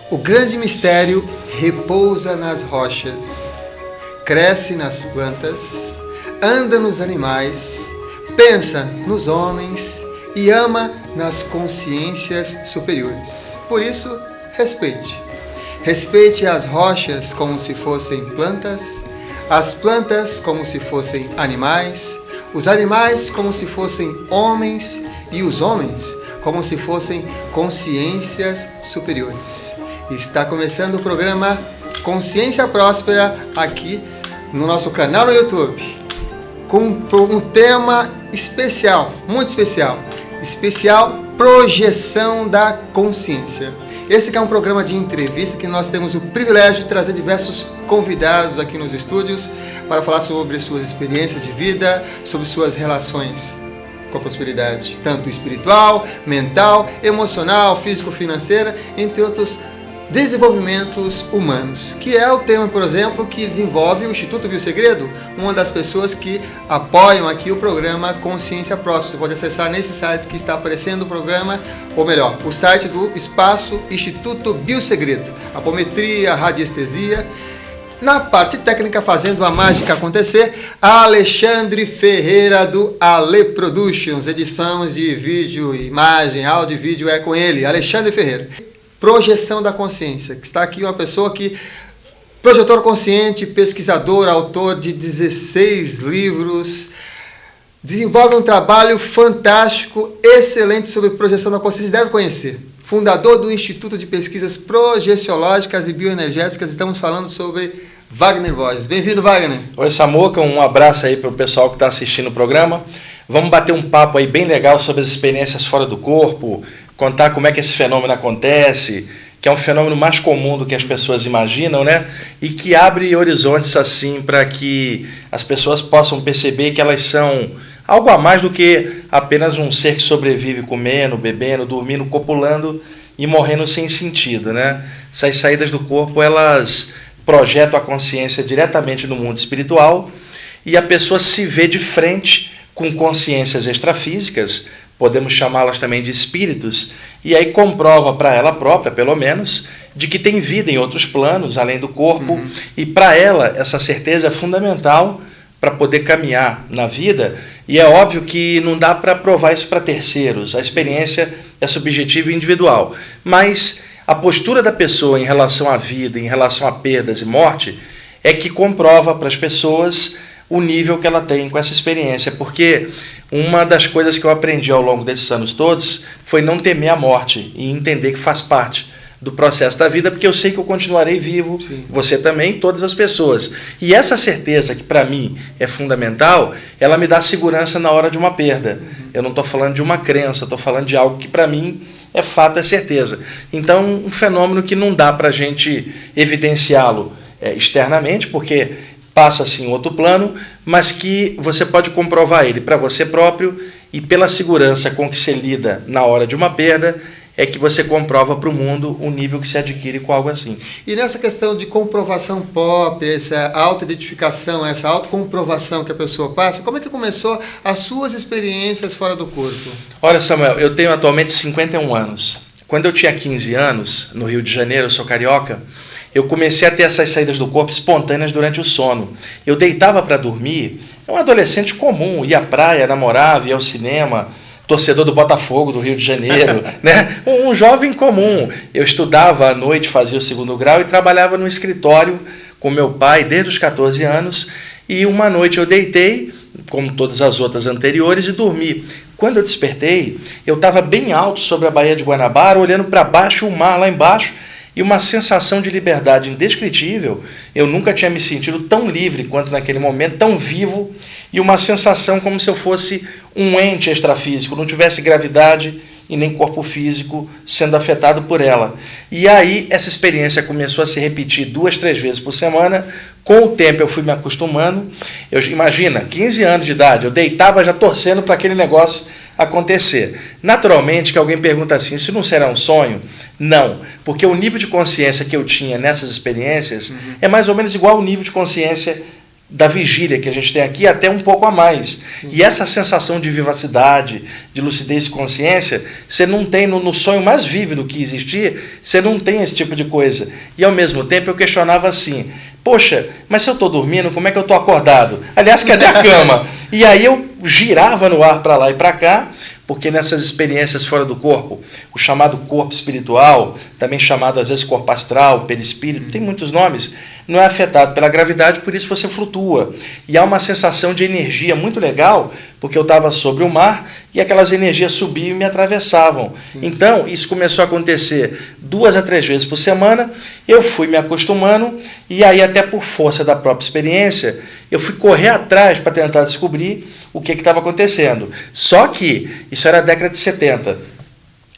O grande mistério repousa nas rochas, cresce nas plantas, anda nos animais, pensa nos homens e ama nas consciências superiores. Por isso, respeite. Respeite as rochas como se fossem plantas, as plantas como se fossem animais, os animais como se fossem homens e os homens como se fossem consciências superiores. Está começando o programa Consciência Próspera aqui no nosso canal no YouTube, com um tema especial, muito especial, projeção da consciência. Esse que é um programa de entrevista que nós temos o privilégio de trazer diversos convidados aqui nos estúdios para falar sobre suas experiências de vida, sobre suas relações com a prosperidade, tanto espiritual, mental, emocional, físico-financeira, entre outros desenvolvimentos humanos, que é o tema, por exemplo, que desenvolve o Instituto Biosegredo, uma das pessoas que apoiam aqui o programa Consciência Próspera. Você pode acessar nesse site que está aparecendo o programa, ou melhor, o site do Espaço Instituto Biosegredo, apometria, radiestesia. Na parte técnica, fazendo a mágica acontecer, Alexandre Ferreira do Ale Productions, edições de vídeo, imagem, áudio e vídeo é com ele, Alexandre Ferreira. Projeção da consciência, que está aqui uma pessoa que, projetor consciente, pesquisador, autor de 16 livros, desenvolve um trabalho fantástico, excelente sobre projeção da consciência, deve conhecer. Fundador do Instituto de Pesquisas Projeciológicas e Bioenergéticas, estamos falando sobre Wagner Borges. Bem-vindo, Wagner. Oi, Samuca, um abraço aí para o pessoal que está assistindo o programa. Vamos bater um papo aí bem legal sobre as experiências fora do corpo, contar como é que esse fenômeno acontece, que é um fenômeno mais comum do que as pessoas imaginam, né? E que abre horizontes assim para que as pessoas possam perceber que elas são algo a mais do que apenas um ser que sobrevive comendo, bebendo, dormindo, copulando e morrendo sem sentido, né? Essas saídas do corpo, elas projetam a consciência diretamente no mundo espiritual e a pessoa se vê de frente com consciências extrafísicas, podemos chamá-las também de espíritos, e aí comprova para ela própria, pelo menos, de que tem vida em outros planos, além do corpo, e para ela essa certeza é fundamental para poder caminhar na vida, e é óbvio que não dá para provar isso para terceiros, a experiência é subjetiva e individual, mas a postura da pessoa em relação à vida, em relação a perdas e morte, é que comprova para as pessoas o nível que ela tem com essa experiência, porque uma das coisas que eu aprendi ao longo desses anos todos foi não temer a morte e entender que faz parte do processo da vida, porque eu sei que eu continuarei vivo, sim, você também, todas as pessoas. E essa certeza, que para mim é fundamental, ela me dá segurança na hora de uma perda. Eu não estou falando de uma crença, estou falando de algo que para mim é fato, é certeza. Então, um fenômeno que não dá para a gente evidenciá-lo externamente, porque passa-se em outro plano, mas que você pode comprovar ele para você próprio e pela segurança com que se lida na hora de uma perda, é que você comprova para o mundo o nível que se adquire com algo assim. E nessa questão de comprovação pop, essa autoidentificação, essa autocomprovação que a pessoa passa, como é que começou as suas experiências fora do corpo? Olha, Samuel, eu tenho atualmente 51 anos. Quando eu tinha 15 anos, no Rio de Janeiro, eu sou carioca, eu comecei a ter essas saídas do corpo espontâneas durante o sono. Eu deitava para dormir, um adolescente comum, ia à praia, namorava, ia ao cinema, torcedor do Botafogo, do Rio de Janeiro, né? Um jovem comum. Eu estudava à noite, fazia o 2º grau e trabalhava no escritório com meu pai desde os 14 anos. E uma noite eu deitei, como todas as outras anteriores, e dormi. Quando eu despertei, eu estava bem alto sobre a Baía de Guanabara, olhando para baixo, o mar lá embaixo, e uma sensação de liberdade indescritível. Eu nunca tinha me sentido tão livre quanto naquele momento, tão vivo, e uma sensação como se eu fosse um ente extrafísico, não tivesse gravidade e nem corpo físico sendo afetado por ela. E aí essa experiência começou a se repetir 2, 3 vezes por semana. Com o tempo eu fui me acostumando. Imagina, 15 anos de idade, eu deitava já torcendo para aquele negócio acontecer. Naturalmente que alguém pergunta assim, isso não será um sonho? Não, porque o nível de consciência que eu tinha nessas experiências é mais ou menos igual ao nível de consciência da vigília que a gente tem aqui, até um pouco a mais. Sim. E essa sensação de vivacidade, de lucidez e consciência, você não tem no sonho mais vívido que existir, você não tem esse tipo de coisa. E ao mesmo tempo eu questionava assim, poxa, mas se eu estou dormindo, como é que eu estou acordado? Aliás, cadê a cama? E aí eu girava no ar para lá e para cá, porque nessas experiências fora do corpo, o chamado corpo espiritual, também chamado às vezes corpo astral, perispírito, tem muitos nomes, não é afetado pela gravidade, por isso você flutua. E há uma sensação de energia muito legal, porque eu estava sobre o mar e aquelas energias subiam e me atravessavam. Sim. Então, isso começou a acontecer 2 a 3 vezes por semana, eu fui me acostumando, e aí até por força da própria experiência, eu fui correr atrás para tentar descobrir o que estava acontecendo. Só que isso era a década de 70.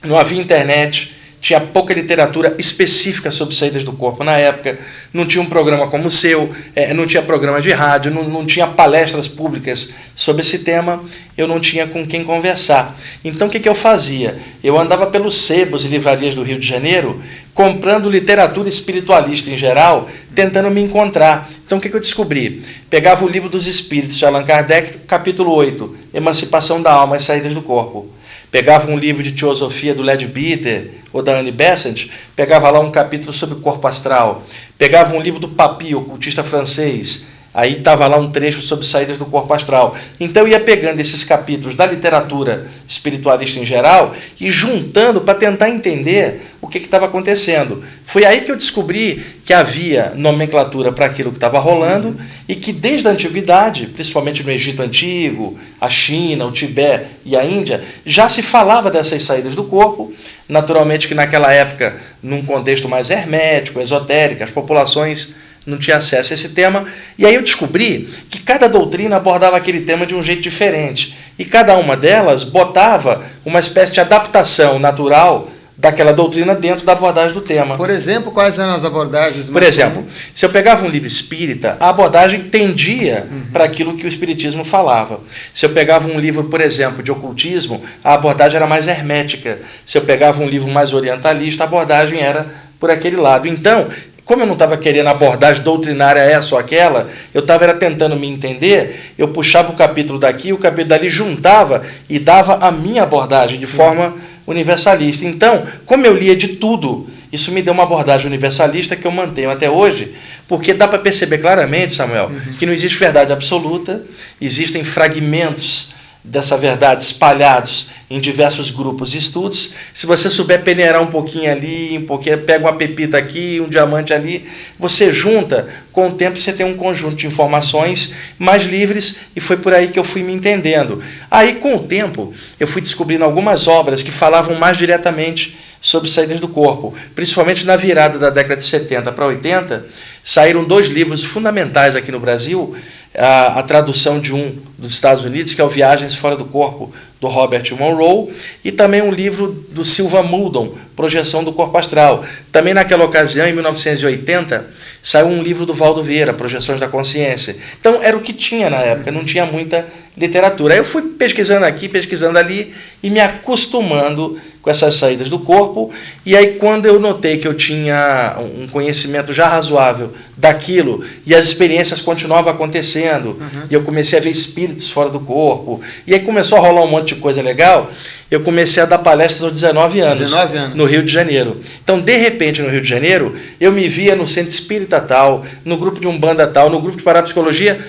Não havia internet, tinha pouca literatura específica sobre saídas do corpo na época, não tinha um programa como o seu, não tinha programa de rádio, não tinha palestras públicas sobre esse tema, eu não tinha com quem conversar. Então o que eu fazia? Eu andava pelos sebos e livrarias do Rio de Janeiro, comprando literatura espiritualista em geral, tentando me encontrar. Então o que eu descobri? Pegava o Livro dos Espíritos de Allan Kardec, capítulo 8, Emancipação da Alma e Saídas do Corpo. Pegava um livro de teosofia do Leadbeater ou da Annie Besant, pegava lá um capítulo sobre o corpo astral. Pegava um livro do Papy, ocultista francês, aí estava lá um trecho sobre saídas do corpo astral. Então eu ia pegando esses capítulos da literatura espiritualista em geral e juntando para tentar entender o que estava acontecendo. Foi aí que eu descobri que havia nomenclatura para aquilo que estava rolando e que desde a antiguidade, principalmente no Egito Antigo, a China, o Tibete e a Índia, já se falava dessas saídas do corpo. Naturalmente que naquela época, num contexto mais hermético, esotérico, as populações não tinham acesso a esse tema. E aí eu descobri que cada doutrina abordava aquele tema de um jeito diferente. E cada uma delas botava uma espécie de adaptação natural daquela doutrina dentro da abordagem do tema. Por exemplo, quais eram as abordagens? Por exemplo, se eu pegava um livro espírita, a abordagem tendia para aquilo que o espiritismo falava. Se eu pegava um livro, por exemplo, de ocultismo, a abordagem era mais hermética. Se eu pegava um livro mais orientalista, a abordagem era por aquele lado. Então, como eu não estava querendo abordagem doutrinária essa ou aquela, eu estava tentando me entender, eu puxava o capítulo daqui, o capítulo dali, juntava e dava a minha abordagem de forma universalista. Então, como eu lia de tudo, isso me deu uma abordagem universalista que eu mantenho até hoje, porque dá para perceber claramente, Samuel, que não existe verdade absoluta, existem fragmentos dessa verdade espalhados em diversos grupos e estudos. Se você souber peneirar um pouquinho ali, um pouquinho, pega uma pepita aqui, um diamante ali, você junta, com o tempo você tem um conjunto de informações mais livres, e foi por aí que eu fui me entendendo. Aí, com o tempo, eu fui descobrindo algumas obras que falavam mais diretamente sobre saídas do corpo. Principalmente na virada da década de 70 para 80, saíram 2 livros fundamentais aqui no Brasil, a tradução de um dos Estados Unidos, que é o Viagens Fora do Corpo, do Robert Monroe, e também um livro do Silva Muldon, Projeção do Corpo Astral. Também naquela ocasião, em 1980, saiu um livro do Valdo Vieira, Projeções da Consciência. Então era o que tinha na época, não tinha muita literatura. Aí eu fui pesquisando aqui, pesquisando ali, e me acostumando com essas saídas do corpo. E aí, quando eu notei que eu tinha um conhecimento já razoável daquilo, e as experiências continuavam acontecendo, e eu comecei a ver espíritos fora do corpo, e aí começou a rolar um monte de coisa legal, eu comecei a dar palestras aos 19 anos, no Rio de Janeiro. Então, de repente, no Rio de Janeiro, eu me via no centro espírita tal, no grupo de Umbanda tal, no grupo de Parapsicologia,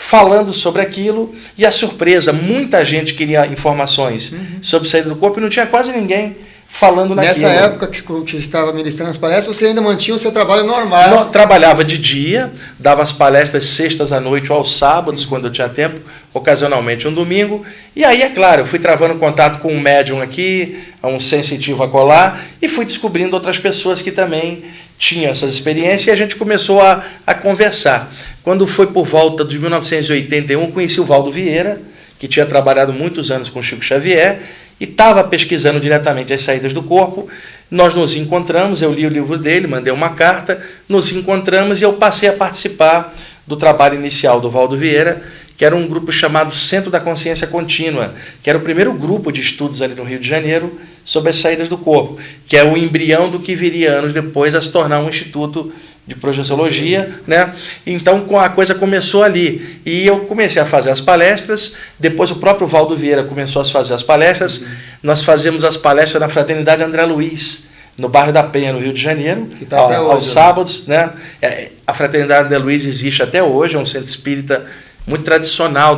falando sobre aquilo, e a surpresa, muita gente queria informações sobre saída do corpo e não tinha quase ninguém falando naquilo. Nessa época que você estava ministrando as palestras, você ainda mantinha o seu trabalho normal? Trabalhava de dia, dava as palestras sextas à noite ou aos sábados, quando eu tinha tempo, ocasionalmente um domingo, e aí, é claro, eu fui travando contato com um médium aqui, um sensitivo acolá, e fui descobrindo outras pessoas que também tinham essas experiências, e a gente começou a conversar. Quando foi por volta de 1981, conheci o Valdo Vieira, que tinha trabalhado muitos anos com Chico Xavier, e estava pesquisando diretamente as saídas do corpo. Nós nos encontramos, eu li o livro dele, mandei uma carta, nos encontramos e eu passei a participar do trabalho inicial do Valdo Vieira, que era um grupo chamado Centro da Consciência Contínua, que era o primeiro grupo de estudos ali no Rio de Janeiro sobre as saídas do corpo, que é o embrião do que viria anos depois a se tornar um instituto de projeciologia, né? Então a coisa começou ali. E eu comecei a fazer as palestras, depois o próprio Valdo Vieira começou a fazer as palestras. Nós fazemos as palestras na Fraternidade André Luiz, no bairro da Penha, no Rio de Janeiro, tá aos sábados, né? A Fraternidade André Luiz existe até hoje, é um centro espírita muito tradicional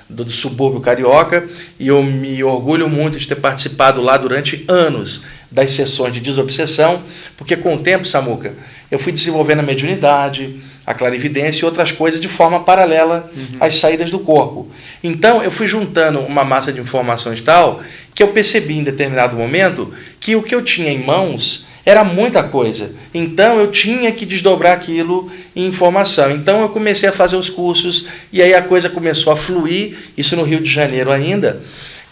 do subúrbio carioca, e eu me orgulho muito de ter participado lá durante anos das sessões de desobsessão, porque com o tempo, Samuca, eu fui desenvolvendo a mediunidade, a clarividência e outras coisas de forma paralela às saídas do corpo. Então, eu fui juntando uma massa de informações tal que eu percebi em determinado momento que o que eu tinha em mãos era muita coisa. Então, eu tinha que desdobrar aquilo em informação. Então, eu comecei a fazer os cursos e aí a coisa começou a fluir, isso no Rio de Janeiro ainda.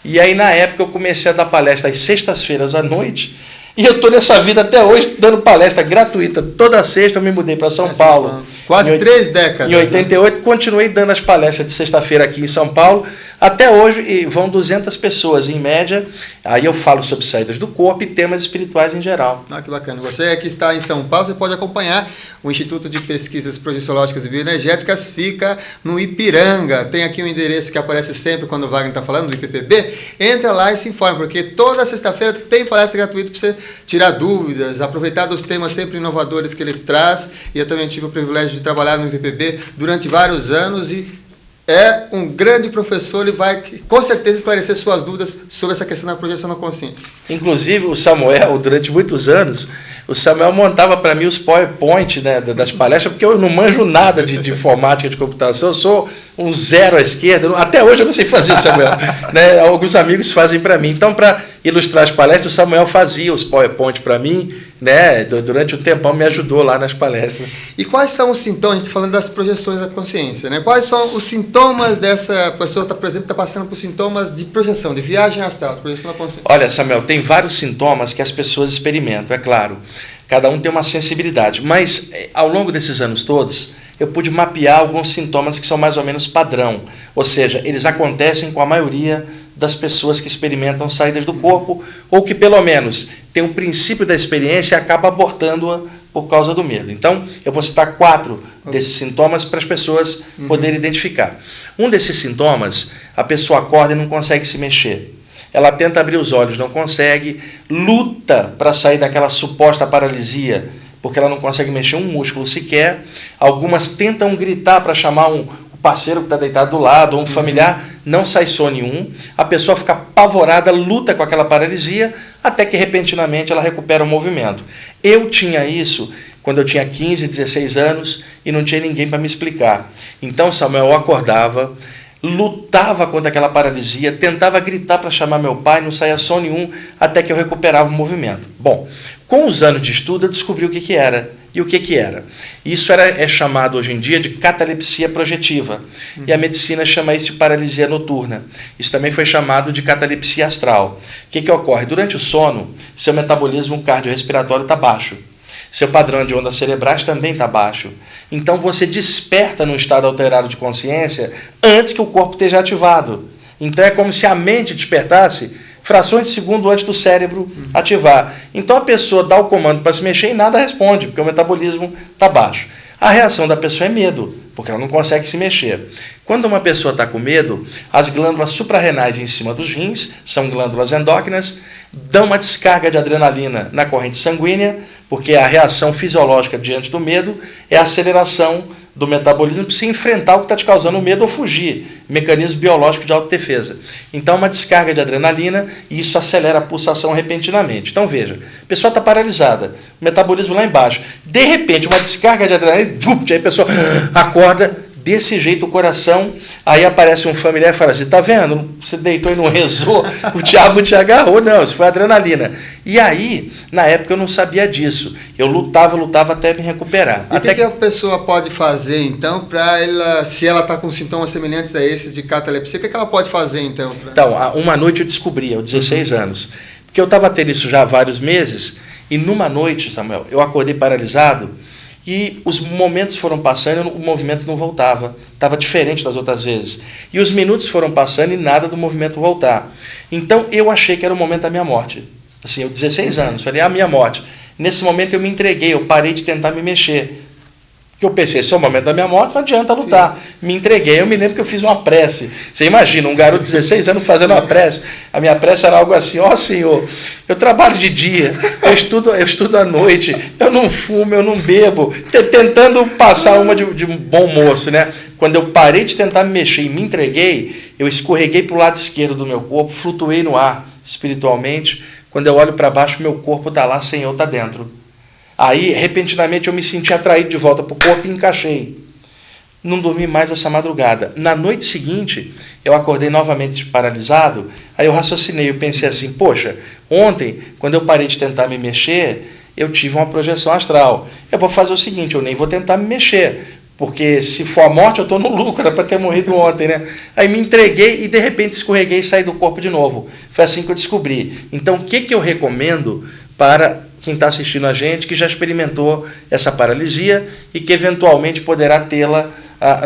E aí, na época, eu comecei a dar palestra às sextas-feiras à noite. E eu estou nessa vida até hoje, dando palestra gratuita. Toda sexta eu me mudei para São Paulo. Quase 3 décadas. Em 88, continuei dando as palestras de sexta-feira aqui em São Paulo. Até hoje, e vão 200 pessoas em média. Aí eu falo sobre saídas do corpo e temas espirituais em geral. Ah, que bacana. Você que está em São Paulo, você pode acompanhar o Instituto de Pesquisas Projeciológicas e Bioenergéticas, fica no Ipiranga. Tem aqui um endereço que aparece sempre quando o Wagner está falando, do IPPB. Entra lá e se informa, porque toda sexta-feira tem palestra gratuita para você tirar dúvidas, aproveitar dos temas sempre inovadores que ele traz. E eu também tive o privilégio de trabalhar no IPPB durante vários anos e é um grande professor e vai com certeza esclarecer suas dúvidas sobre essa questão da projeção na consciência. Inclusive o Samuel, durante muitos anos, o Samuel montava para mim os PowerPoint, né, das palestras, porque eu não manjo nada de informática, de computação, eu sou um zero à esquerda, até hoje eu não sei fazer, Samuel. Né, alguns amigos fazem para mim. Então, para ilustrar as palestras, o Samuel fazia os PowerPoint para mim, né, durante um tempão me ajudou lá nas palestras. E quais são os sintomas, a gente falando das projeções da consciência, né? Quais são os sintomas dessa pessoa, por exemplo, está passando por sintomas de projeção, de viagem astral, de projeção da consciência? Olha, Samuel, tem vários sintomas que as pessoas experimentam, é claro. Cada um tem uma sensibilidade, mas ao longo desses anos todos, eu pude mapear alguns sintomas que são mais ou menos padrão, ou seja, eles acontecem com a maioria das pessoas que experimentam saídas do corpo, ou que pelo menos tem o princípio da experiência e acaba abortando-a por causa do medo. Então, eu vou citar 4 desses sintomas para as pessoas poderem identificar. Um desses sintomas, a pessoa acorda e não consegue se mexer. Ela tenta abrir os olhos, não consegue, luta para sair daquela suposta paralisia, porque ela não consegue mexer um músculo sequer. Algumas tentam gritar para chamar o parceiro que está deitado do lado, ou um familiar, não sai som nenhum. A pessoa fica apavorada, luta com aquela paralisia, até que repentinamente ela recupera o movimento. Eu tinha isso quando eu tinha 15, 16 anos e não tinha ninguém para me explicar. Então, Samuel, eu acordava, lutava contra aquela paralisia, tentava gritar para chamar meu pai, não saía som nenhum, até que eu recuperava o movimento. Bom, com os anos de estudo eu descobri o que era. E o que era? Isso é chamado hoje em dia de catalepsia projetiva. E a medicina chama isso de paralisia noturna. Isso também foi chamado de catalepsia astral. O que ocorre? Durante o sono, seu metabolismo cardiorrespiratório está baixo. Seu padrão de ondas cerebrais também está baixo. Então você desperta num estado alterado de consciência antes que o corpo esteja ativado. Então é como se a mente despertasse frações de segundo antes do cérebro ativar. Então a pessoa dá o comando para se mexer e nada responde, porque o metabolismo está baixo. A reação da pessoa é medo, porque ela não consegue se mexer. Quando uma pessoa está com medo, as glândulas suprarrenais em cima dos rins, são glândulas endócrinas, dão uma descarga de adrenalina na corrente sanguínea, porque a reação fisiológica diante do medo é a aceleração do metabolismo para se enfrentar o que está te causando medo ou fugir, mecanismo biológico de autodefesa. Então, uma descarga de adrenalina e isso acelera a pulsação repentinamente. Então, veja, a pessoa está paralisada, o metabolismo lá embaixo. De repente, uma descarga de adrenalina, aí a pessoa acorda, desse jeito o coração, aí aparece um familiar e fala assim, tá vendo, você deitou e não rezou, o diabo te agarrou. Não, isso foi adrenalina. E aí, na época eu não sabia disso, eu lutava até me recuperar. E o que a pessoa pode fazer então, para ela, se ela está com sintomas semelhantes a esses de catalepsia, o que ela pode fazer então? Então, uma noite eu descobri, aos 16 anos, porque eu estava tendo isso já há vários meses, e numa noite, Samuel, eu acordei paralisado, e os momentos foram passando e o movimento não voltava. Estava diferente das outras vezes. E os minutos foram passando e nada do movimento voltar. Então eu achei que era o momento da minha morte. Assim, eu 16 anos, falei, a minha morte. Nesse momento eu me entreguei, eu parei de tentar me mexer. Porque eu pensei, esse é o momento da minha morte, não adianta lutar. Sim. Me entreguei, eu me lembro que eu fiz uma prece. Você imagina, um garoto de 16 anos fazendo uma prece. A minha prece era algo assim, ó Senhor, eu trabalho de dia, eu estudo à noite, eu não fumo, eu não bebo, tentando passar uma de um bom moço, né? Quando eu parei de tentar me mexer e me entreguei, eu escorreguei para o lado esquerdo do meu corpo, flutuei no ar espiritualmente. Quando eu olho para baixo, meu corpo está lá, Senhor está dentro. Aí, repentinamente, eu me senti atraído de volta para o corpo e encaixei. Não dormi mais essa madrugada. Na noite seguinte, eu acordei novamente paralisado. Aí eu raciocinei, eu pensei assim, poxa, ontem, quando eu parei de tentar me mexer, eu tive uma projeção astral. Eu vou fazer o seguinte, eu nem vou tentar me mexer, porque se for a morte, eu estou no lucro, era para ter morrido ontem, né? Aí me entreguei e, de repente, escorreguei e saí do corpo de novo. Foi assim que eu descobri. Então, o que eu recomendo para quem está assistindo a gente, que já experimentou essa paralisia e que eventualmente poderá tê-la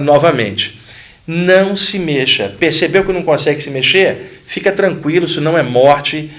novamente? Não se mexa. Percebeu que não consegue se mexer? Fica tranquilo, isso não é morte,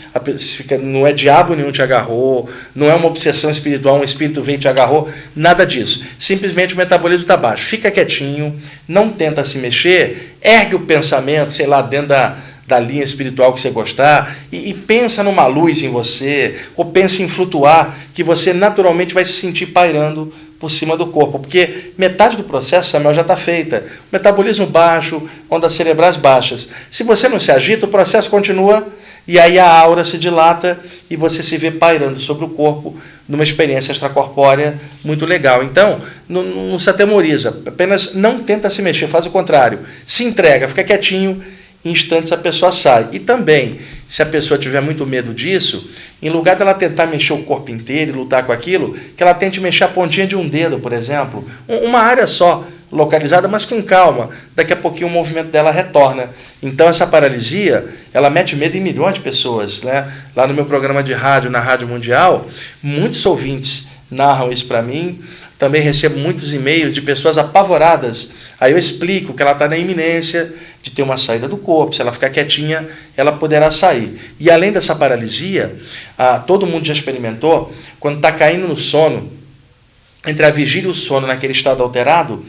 não é diabo nenhum te agarrou, não é uma obsessão espiritual, um espírito veio e te agarrou, nada disso. Simplesmente o metabolismo está baixo. Fica quietinho, não tenta se mexer, ergue o pensamento, sei lá, dentro da linha espiritual que você gostar, e pensa numa luz em você, ou pensa em flutuar, que você naturalmente vai se sentir pairando por cima do corpo, porque metade do processo, Samuel, já está feita. Metabolismo baixo, ondas cerebrais baixas. Se você não se agita, o processo continua, e aí a aura se dilata, e você se vê pairando sobre o corpo, numa experiência extracorpórea muito legal. Então, não se atemoriza, apenas não tenta se mexer, faz o contrário. Se entrega, fica quietinho, em instantes a pessoa sai. E também, se a pessoa tiver muito medo disso, em lugar dela tentar mexer o corpo inteiro e lutar com aquilo, que ela tente mexer a pontinha de um dedo, por exemplo, uma área só localizada, mas com calma. Daqui a pouquinho o movimento dela retorna. Então essa paralisia, ela mete medo em milhões de pessoas, né? Lá no meu programa de rádio, na Rádio Mundial, muitos ouvintes narram isso para mim. Também recebo muitos e-mails de pessoas apavoradas. Aí eu explico que ela está na iminência de ter uma saída do corpo. Se ela ficar quietinha, ela poderá sair. E além dessa paralisia, todo mundo já experimentou, quando está caindo no sono, entre a vigília e o sono, naquele estado alterado,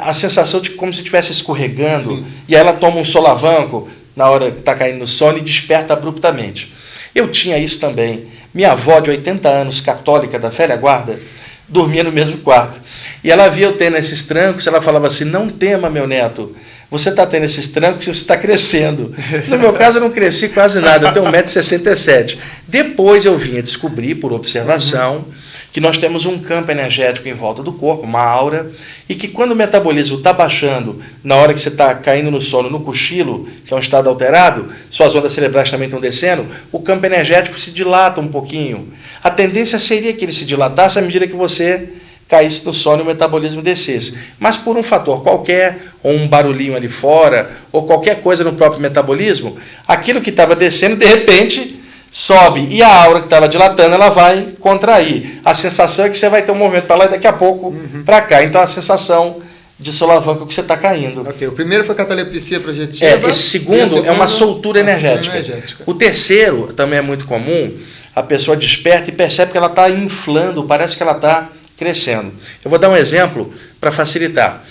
a sensação de como se estivesse escorregando. Sim. E aí ela toma um solavanco na hora que está caindo no sono e desperta abruptamente. Eu tinha isso também. Minha avó, de 80 anos, católica da velha guarda, dormia no mesmo quarto. E ela via eu tendo esses trancos, ela falava assim, não tema, meu neto, você está tendo esses trancos, você está crescendo. No meu caso, eu não cresci quase nada, eu tenho 1,67 m. Depois eu vim a descobrir, por observação, que nós temos um campo energético em volta do corpo, uma aura, e que quando o metabolismo está baixando, na hora que você está caindo no sono, no cochilo, que é um estado alterado, suas ondas cerebrais também estão descendo, o campo energético se dilata um pouquinho. A tendência seria que ele se dilatasse à medida que você caísse no sono e o metabolismo descesse. Mas por um fator qualquer, ou um barulhinho ali fora, ou qualquer coisa no próprio metabolismo, aquilo que estava descendo, de repente, sobe. E a aura que estava dilatando, ela vai contrair. A sensação é que você vai ter um movimento para lá e daqui a pouco para cá. Então, a sensação de solavanco que você está caindo. Ok, o primeiro foi catalepsia projetiva. Esse segundo é uma soltura energética. O terceiro, também é muito comum, a pessoa desperta e percebe que ela está inflando, parece que ela está crescendo. Eu vou dar um exemplo para facilitar.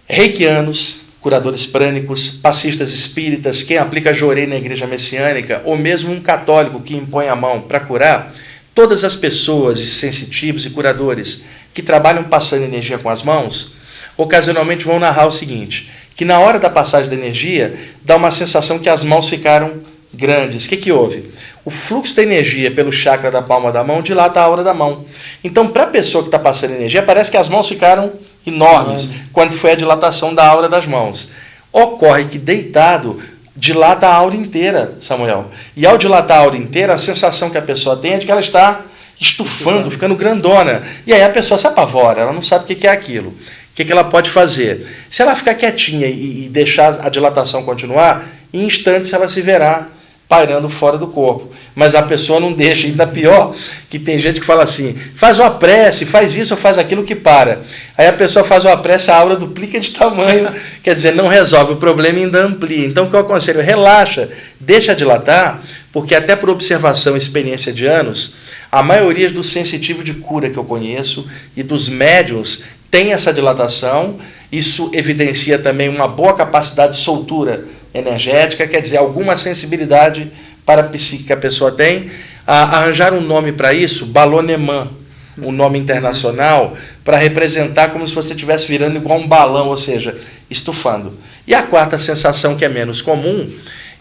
Reikianos, curadores prânicos, passistas espíritas, quem aplica jorei na igreja messiânica, ou mesmo um católico que impõe a mão para curar, todas as pessoas sensitivos e curadores que trabalham passando energia com as mãos, ocasionalmente vão narrar o seguinte, que na hora da passagem da energia, dá uma sensação que as mãos ficaram grandes. O que houve? O fluxo da energia pelo chakra da palma da mão dilata a aura da mão. Então, para a pessoa que está passando energia, parece que as mãos ficaram enormes quando foi a dilatação da aura das mãos. Ocorre que deitado dilata a aura inteira, Samuel. E ao dilatar a aura inteira, a sensação que a pessoa tem é de que ela está estufando, ficando grandona. E aí a pessoa se apavora, ela não sabe o que é aquilo. O que ela pode fazer? Se ela ficar quietinha e deixar a dilatação continuar, em instantes ela se verá pairando fora do corpo. Mas a pessoa não deixa. Ainda pior, que tem gente que fala assim, faz uma prece, faz isso ou faz aquilo que para. Aí a pessoa faz uma prece, a aura duplica de tamanho. Quer dizer, não resolve o problema e ainda amplia. Então o que eu aconselho? Relaxa, deixa dilatar, porque até por observação e experiência de anos, A maioria dos sensitivos de cura que eu conheço e dos médiuns tem essa dilatação. Isso evidencia também uma boa capacidade de soltura energética, quer dizer, alguma sensibilidade para a psique que a pessoa tem. Arranjar um nome para isso, balonemã, um nome internacional, para representar como se você estivesse virando igual um balão, ou seja, estufando. E a quarta sensação, que é menos comum,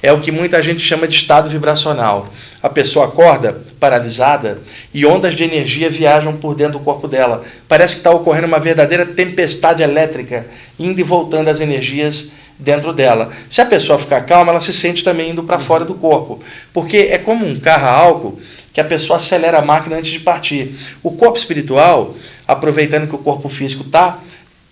é o que muita gente chama de estado vibracional. A pessoa acorda paralisada e ondas de energia viajam por dentro do corpo dela. Parece que está ocorrendo uma verdadeira tempestade elétrica, indo e voltando as energias dentro dela. Se a pessoa ficar calma, ela se sente também indo para fora do corpo, porque é como um carro a álcool, que a pessoa acelera a máquina antes de partir. O corpo espiritual, aproveitando que o corpo físico está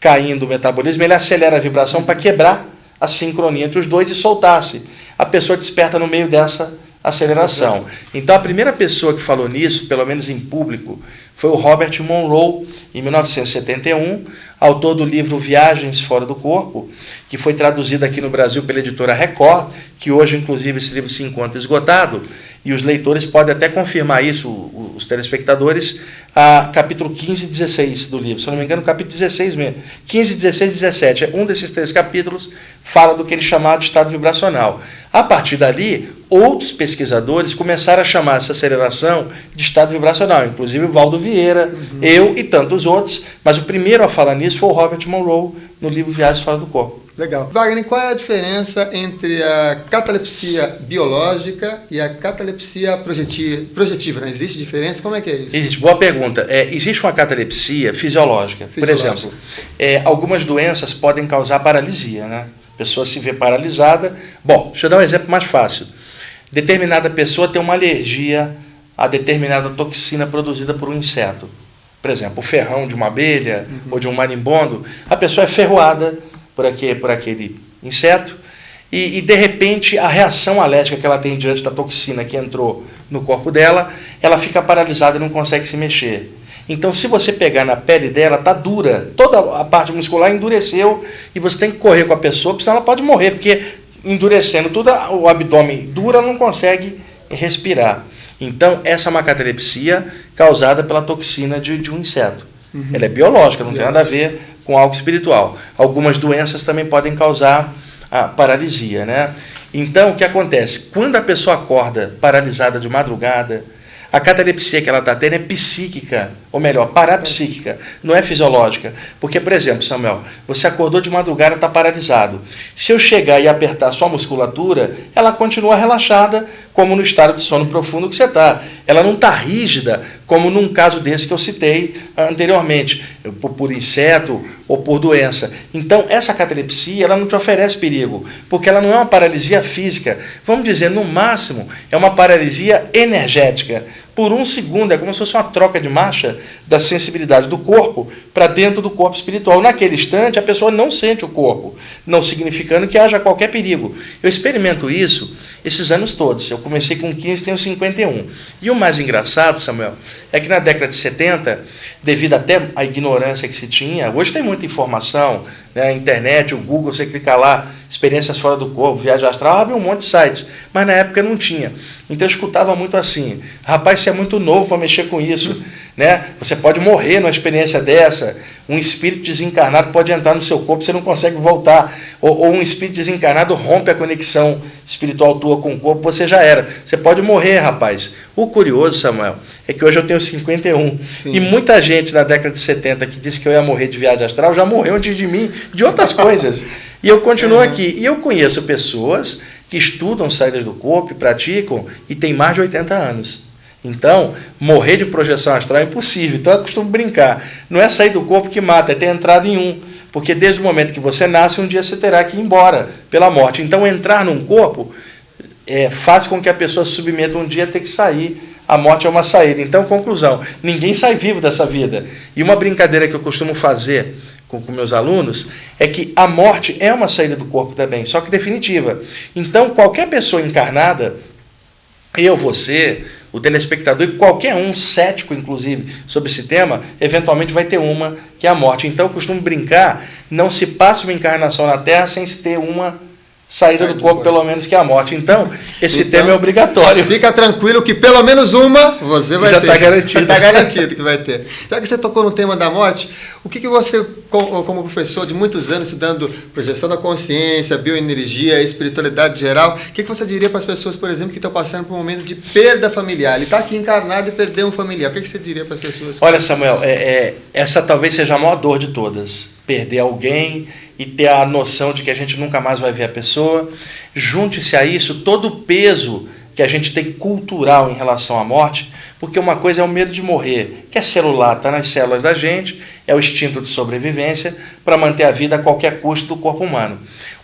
caindo o metabolismo, ele acelera a vibração para quebrar a sincronia entre os dois e soltar-se. A pessoa desperta no meio dessa aceleração. Então, a primeira pessoa que falou nisso, pelo menos em público, foi o Robert Monroe, em 1971, autor do livro Viagens Fora do Corpo, que foi traduzido aqui no Brasil pela editora Record, que hoje, inclusive, esse livro se encontra esgotado, e os leitores podem até confirmar isso, os telespectadores, capítulo 15 e 16 do livro. Se eu não me engano, capítulo 16 mesmo. 15, 16 e 17. Um desses 3 capítulos fala do que ele chamava de estado vibracional. A partir dali, outros pesquisadores começaram a chamar essa aceleração de estado vibracional, inclusive o Valdo Vieira, eu e tantos outros, mas o primeiro a falar nisso foi o Robert Monroe, no livro Viagens Fora do Corpo. Legal. Wagner, qual é a diferença entre a catalepsia biológica e a catalepsia projetiva? Não existe diferença? Como é que é isso? Existe. Boa pergunta. Existe uma catalepsia fisiológica. Por exemplo, algumas doenças podem causar paralisia, né? A pessoa se vê paralisada. Bom, deixa eu dar um exemplo mais fácil. Determinada pessoa tem uma alergia a determinada toxina produzida por um inseto. Por exemplo, o ferrão de uma abelha ou de um marimbondo. A pessoa é ferroada por aquele inseto e, de repente, a reação alérgica que ela tem diante da toxina que entrou no corpo dela, ela fica paralisada e não consegue se mexer. Então, se você pegar na pele dela, está dura, toda a parte muscular endureceu e você tem que correr com a pessoa, porque senão ela pode morrer, porque endurecendo tudo, o abdômen dura, não consegue respirar. Então, essa é uma catalepsia causada pela toxina de um inseto. Ela é biológica, não tem nada a ver com algo espiritual. Algumas doenças também podem causar a paralisia, né? Então, o que acontece? Quando a pessoa acorda paralisada de madrugada, a catalepsia que ela está tendo é psíquica, ou melhor, parapsíquica, não é fisiológica. Porque, por exemplo, Samuel, você acordou de madrugada e está paralisado. Se eu chegar e apertar a sua musculatura, ela continua relaxada, como no estado de sono profundo que você está. Ela não está rígida, como num caso desse que eu citei anteriormente, por inseto ou por doença. Então, essa catalepsia, ela não te oferece perigo, porque ela não é uma paralisia física. Vamos dizer, no máximo, é uma paralisia energética. Por um segundo, é como se fosse uma troca de marcha da sensibilidade do corpo para dentro do corpo espiritual. Naquele instante, a pessoa não sente o corpo, não significando que haja qualquer perigo. Eu experimento isso esses anos todos. Eu comecei com 15, tenho 51. E o mais engraçado, Samuel, é que na década de 70, devido até à ignorância que se tinha, hoje tem muita informação, né, a internet, o Google, você clica lá, experiências fora do corpo, viagem astral, abre um monte de sites, mas na época não tinha. Então eu escutava muito assim, rapaz, você é muito novo para mexer com isso, né? Você pode morrer numa experiência dessa, um espírito desencarnado pode entrar no seu corpo, você não consegue voltar, ou um espírito desencarnado rompe a conexão espiritual tua com o corpo, você já era. Você pode morrer, rapaz. O curioso, Samuel, é que hoje eu tenho 51. Sim. E muita gente na década de 70 que disse que eu ia morrer de viagem astral já morreu antes de mim, de outras coisas. E eu continuo aqui. E eu conheço pessoas que estudam saídas do corpo e praticam e têm mais de 80 anos. Então, morrer de projeção astral é impossível. Então, eu costumo brincar. Não é sair do corpo que mata, é ter entrado em um. Porque desde o momento que você nasce, um dia você terá que ir embora pela morte. Então, entrar num corpo faz com que a pessoa se submeta um dia a ter que sair. A morte é uma saída. Então, conclusão, ninguém sai vivo dessa vida. E uma brincadeira que eu costumo fazer com meus alunos é que a morte é uma saída do corpo também, só que definitiva. Então, qualquer pessoa encarnada, eu, você, o telespectador e qualquer um cético, inclusive, sobre esse tema, eventualmente vai ter uma, que é a morte. Então, eu costumo brincar, não se passa uma encarnação na Terra sem se ter uma saída do corpo, pelo menos, que é a morte. Então, esse tema é obrigatório. Fica tranquilo que pelo menos uma você vai ter. Já está garantido. Está garantido que vai ter. Já que você tocou no tema da morte, o que você, como professor de muitos anos estudando projeção da consciência, bioenergia, espiritualidade geral, o que você diria para as pessoas, por exemplo, que estão passando por um momento de perda familiar? Ele está aqui encarnado e perdeu um familiar. O que você diria para as pessoas? Olha, Samuel, essa talvez seja a maior dor de todas. Perder alguém e ter a noção de que a gente nunca mais vai ver a pessoa. Junte-se a isso todo o peso que a gente tem cultural em relação à morte, porque uma coisa é o medo de morrer, que é celular, está nas células da gente, é o instinto de sobrevivência para manter a vida a qualquer custo do corpo humano.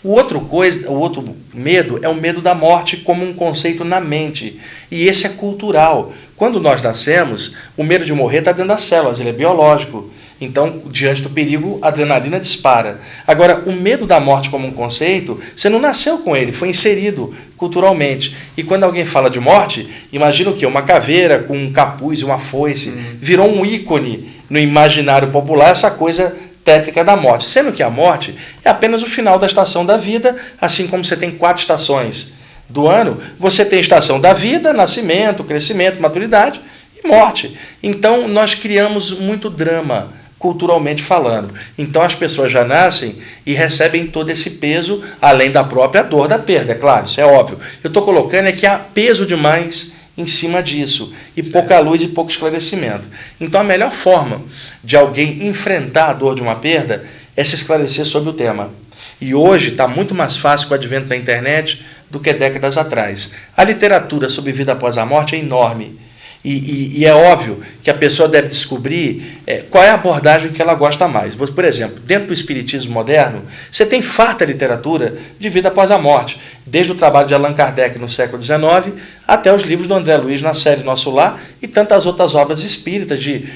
O outro medo é o medo da morte como um conceito na mente, e esse é cultural. Quando nós nascemos, o medo de morrer está dentro das células, ele é biológico. Então, diante do perigo, a adrenalina dispara. Agora, o medo da morte como um conceito, você não nasceu com ele, foi inserido culturalmente. E quando alguém fala de morte, imagina o quê? Uma caveira com um capuz e uma foice. Virou um ícone no imaginário popular, essa coisa tétrica da morte. Sendo que a morte é apenas o final da estação da vida, assim como você tem 4 estações do ano, você tem estação da vida, nascimento, crescimento, maturidade e morte. Então, nós criamos muito drama, culturalmente falando. Então as pessoas já nascem e recebem todo esse peso, além da própria dor da perda, é claro, isso é óbvio. Eu estou colocando é que há peso demais em cima disso, e pouca luz e pouco esclarecimento. Então a melhor forma de alguém enfrentar a dor de uma perda é se esclarecer sobre o tema. E hoje está muito mais fácil com o advento da internet do que décadas atrás. A literatura sobre vida após a morte é enorme. E é óbvio que a pessoa deve descobrir qual é a abordagem que ela gosta mais. Por exemplo, dentro do espiritismo moderno, você tem farta literatura de vida após a morte, desde o trabalho de Allan Kardec no século XIX até os livros do André Luiz na série Nosso Lar e tantas outras obras espíritas de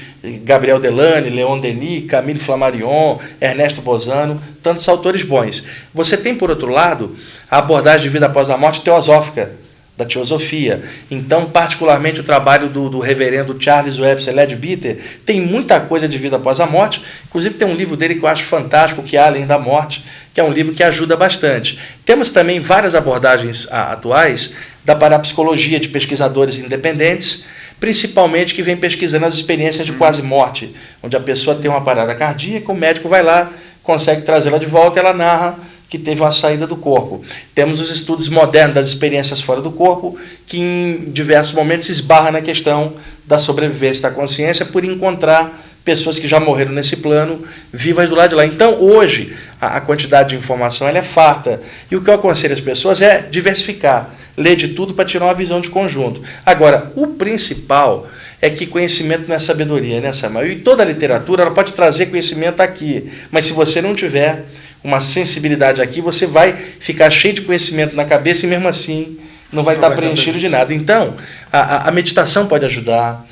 Gabriel Delane, Leon Denis, Camille Flammarion, Ernesto Bozano, tantos autores bons. Você tem, por outro lado, a abordagem de vida após a morte teosófica, da teosofia. Então, particularmente o trabalho do reverendo Charles Webster Leadbeater tem muita coisa de vida após a morte. Inclusive tem um livro dele que eu acho fantástico, que é Além da Morte, que é um livro que ajuda bastante. Temos também várias abordagens atuais da parapsicologia de pesquisadores independentes, principalmente que vem pesquisando as experiências de quase morte, onde a pessoa tem uma parada cardíaca, o médico vai lá, consegue trazê-la de volta e ela narra que teve uma saída do corpo. Temos os estudos modernos das experiências fora do corpo, que em diversos momentos esbarra na questão da sobrevivência da consciência por encontrar pessoas que já morreram nesse plano, vivas do lado de lá. Então, hoje, a quantidade de informação ela é farta. E o que eu aconselho as pessoas é diversificar, ler de tudo para tirar uma visão de conjunto. Agora, o principal é que conhecimento não é sabedoria, né, Samuel? E toda a literatura ela pode trazer conhecimento aqui, mas se você não tiver uma sensibilidade aqui, você vai ficar cheio de conhecimento na cabeça e mesmo assim não vai estar preenchido de nada. Então, a meditação pode ajudar,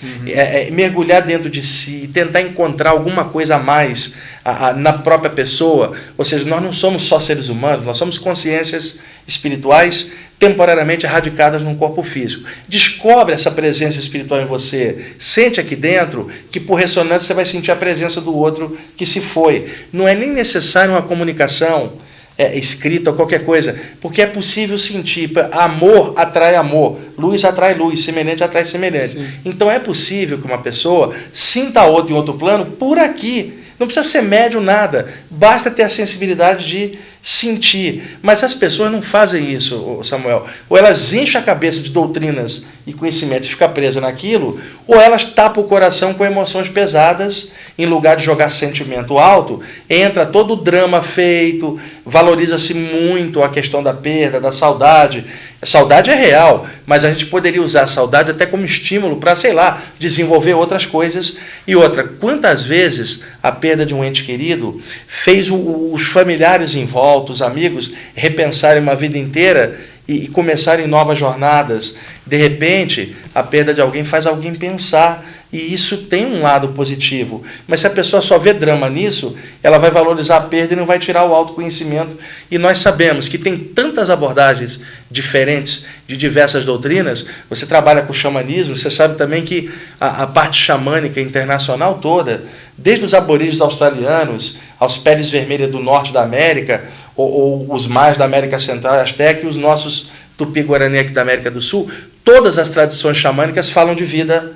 mergulhar dentro de si, tentar encontrar alguma coisa a mais na própria pessoa. Ou seja, nós não somos só seres humanos, nós somos consciências espirituais temporariamente radicadas num corpo físico. Descobre essa presença espiritual em você, sente aqui dentro que por ressonância você vai sentir a presença do outro que se foi. Não é nem necessário uma comunicação escrita ou qualquer coisa, porque é possível sentir. Amor atrai amor, luz atrai luz, semelhante atrai semelhante. Sim. Então é possível que uma pessoa sinta a outra em outro plano por aqui. Não precisa ser médium nada, basta ter a sensibilidade de sentir. Mas as pessoas não fazem isso, Samuel. Ou elas enchem a cabeça de doutrinas e conhecimentos e ficam presas naquilo, ou elas tapam o coração com emoções pesadas, em lugar de jogar sentimento alto, entra todo o drama feito, valoriza-se muito a questão da perda, da saudade. A saudade é real, mas a gente poderia usar a saudade até como estímulo para, sei lá, desenvolver outras coisas. E outra, quantas vezes a perda de um ente querido fez os familiares em volta, os amigos, repensarem uma vida inteira e começarem novas jornadas. De repente, a perda de alguém faz alguém pensar. E isso tem um lado positivo. Mas se a pessoa só vê drama nisso, ela vai valorizar a perda e não vai tirar o autoconhecimento. E nós sabemos que tem tantas abordagens diferentes de diversas doutrinas. Você trabalha com o xamanismo, você sabe também que a parte xamânica internacional toda, desde os aborígenes australianos, aos peles vermelhas do norte da América, ou os mais da América Central e Azteca e os nossos Tupi-Guarani aqui da América do Sul, todas as tradições xamânicas falam de vida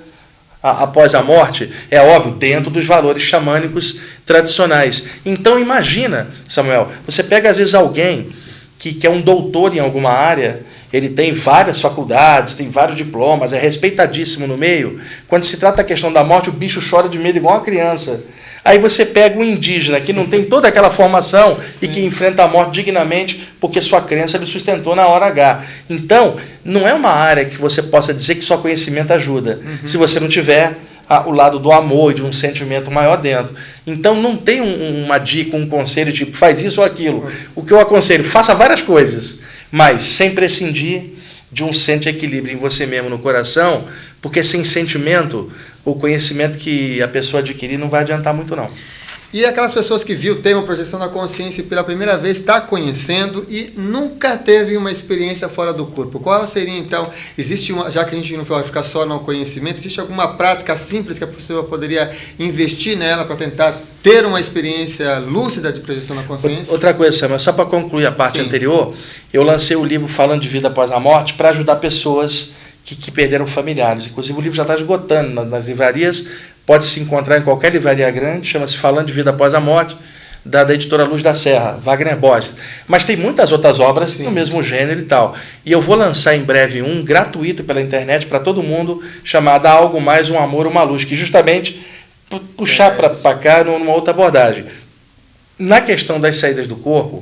após a morte, é óbvio, dentro dos valores xamânicos tradicionais. Então imagina, Samuel, você pega às vezes alguém que é um doutor em alguma área, ele tem várias faculdades, tem vários diplomas, é respeitadíssimo no meio. Quando se trata da questão da morte, o bicho chora de medo igual uma criança. Aí você pega um indígena que não tem toda aquela formação e que enfrenta a morte dignamente porque sua crença lhe sustentou na hora H. Então, não é uma área que você possa dizer que só conhecimento ajuda, se você não tiver o lado do amor e de um sentimento maior dentro. Então, não tem uma dica, um conselho tipo, faz isso ou aquilo. O que eu aconselho, faça várias coisas, mas sem prescindir de um centro de equilíbrio em você mesmo, no coração, porque sem sentimento, o conhecimento que a pessoa adquirir não vai adiantar muito, não. E aquelas pessoas que viu o tema projeção da consciência e pela primeira vez está conhecendo e nunca teve uma experiência fora do corpo. Qual seria, então, existe uma, já que a gente não vai ficar só no conhecimento, existe alguma prática simples que a pessoa poderia investir nela para tentar ter uma experiência lúcida de projeção da consciência? Outra coisa, Samuel, só para concluir a parte anterior, eu lancei o livro Falando de Vida Após a Morte para ajudar pessoas que perderam familiares. Inclusive o livro já está esgotando nas livrarias, pode se encontrar em qualquer livraria grande, chama-se Falando de Vida Após a Morte, da editora Luz da Serra, Wagner Borges. Mas tem muitas outras obras do mesmo gênero e tal. E eu vou lançar em breve um gratuito pela internet para todo mundo, chamado Algo Mais, Um Amor, Uma Luz, que justamente puxar para cá numa outra abordagem. Na questão das saídas do corpo,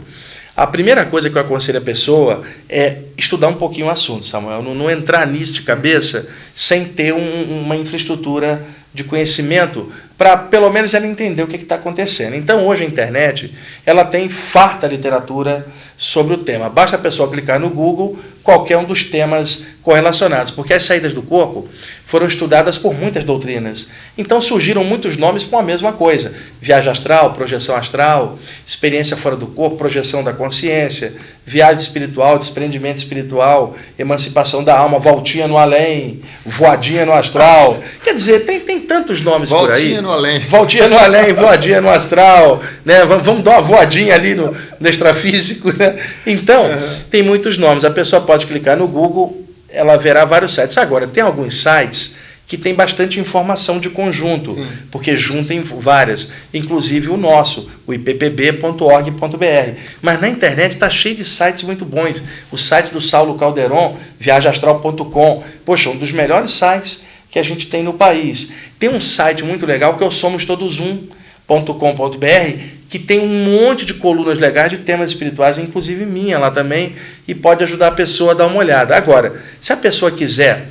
a primeira coisa que eu aconselho a pessoa é estudar um pouquinho o assunto, Samuel. Não entrar nisso de cabeça sem ter uma infraestrutura de conhecimento para, pelo menos, ela entender o que está acontecendo. Então, hoje, a internet ela tem farta literatura sobre o tema. Basta a pessoa clicar no Google qualquer um dos temas correlacionados, porque as saídas do corpo foram estudadas por muitas doutrinas. Então surgiram muitos nomes com a mesma coisa. Viagem astral, projeção astral, experiência fora do corpo, projeção da consciência, viagem espiritual, desprendimento espiritual, emancipação da alma, voltinha no além, voadinha no astral. Quer dizer, tem tantos nomes por aí. Voltinha no além. Voltinha no além, voadinha no astral, né? Vamos dar uma voadinha ali no extrafísico, né? Então, tem muitos nomes. A pessoa pode clicar no Google, ela verá vários sites. Agora, tem alguns sites que tem bastante informação de conjunto, porque juntem várias, inclusive o nosso, o ippb.org.br. Mas na internet está cheio de sites muito bons. O site do Saulo Calderon, viagemastral.com, poxa, um dos melhores sites que a gente tem no país. Tem um site muito legal que é o somostodosum.com.br, que tem um monte de colunas legais de temas espirituais, inclusive minha lá também, e pode ajudar a pessoa a dar uma olhada. Agora, se a pessoa quiser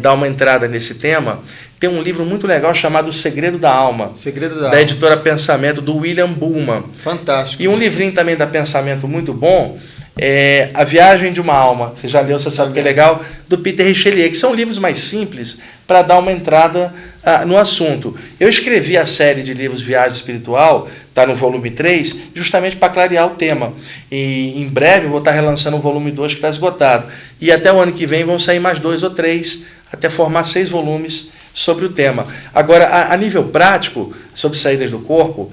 dar uma entrada nesse tema, tem um livro muito legal chamado O Segredo da Alma, da editora Pensamento, do William Buhlman. Fantástico. E um livrinho também da Pensamento muito bom, A Viagem de uma Alma, você já leu, você sabe que é legal, do Peter Richelieu, que são livros mais simples para dar uma entrada no assunto. Eu escrevi a série de livros Viagem Espiritual, está no volume 3, justamente para clarear o tema. E em breve eu vou estar relançando o volume 2 que está esgotado. E até o ano que vem vão sair mais 2 ou 3, até formar 6 volumes sobre o tema. Agora, a nível prático, sobre saídas do corpo,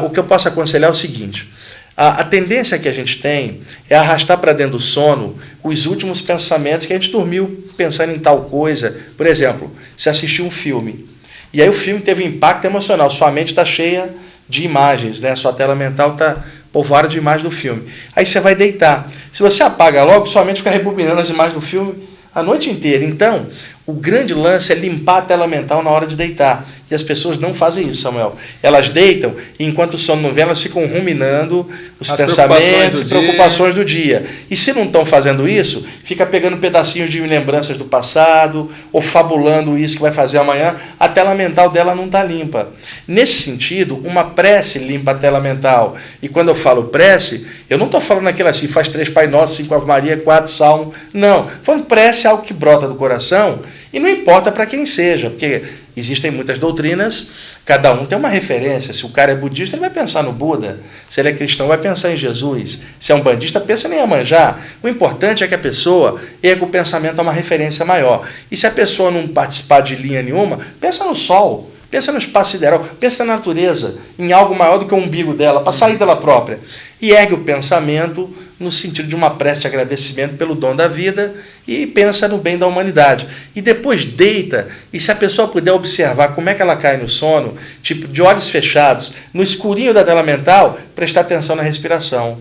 o que eu posso aconselhar é o seguinte: a tendência que a gente tem é arrastar para dentro do sono os últimos pensamentos que a gente dormiu pensando em tal coisa. Por exemplo, se assistiu um filme, e aí o filme teve um impacto emocional, sua mente está cheia de imagens, né? Sua tela mental está povoada de imagens do filme. Aí você vai deitar. Se você apaga logo, sua mente fica rebobinando as imagens do filme a noite inteira. Então, o grande lance é limpar a tela mental na hora de deitar. E as pessoas não fazem isso, Samuel. Elas deitam e, enquanto o sono não vem, elas ficam ruminando os pensamentos e preocupações do dia. E se não estão fazendo isso, fica pegando pedacinhos de lembranças do passado ou fabulando isso que vai fazer amanhã. A tela mental dela não está limpa. Nesse sentido, uma prece limpa a tela mental. E quando eu falo prece, eu não estou falando aquilo assim, faz 3 Pai Nosso, 5 Ave Maria, 4 Salmo. Não. Falando prece é algo que brota do coração. E não importa para quem seja, porque existem muitas doutrinas, cada um tem uma referência. Se o cara é budista, ele vai pensar no Buda. Se ele é cristão, vai pensar em Jesus. Se é um bandista, pensa em Iemanjá. O importante é que a pessoa erga o pensamento a uma referência maior. E se a pessoa não participar de linha nenhuma, pensa no Sol. pensa no espaço sideral, pensa na natureza, em algo maior do que o umbigo dela, para sair dela própria. E ergue o pensamento no sentido de uma prece de agradecimento pelo dom da vida e pensa no bem da humanidade. E depois deita, e se a pessoa puder observar como é que ela cai no sono, tipo de olhos fechados, no escurinho da tela mental, prestar atenção na respiração.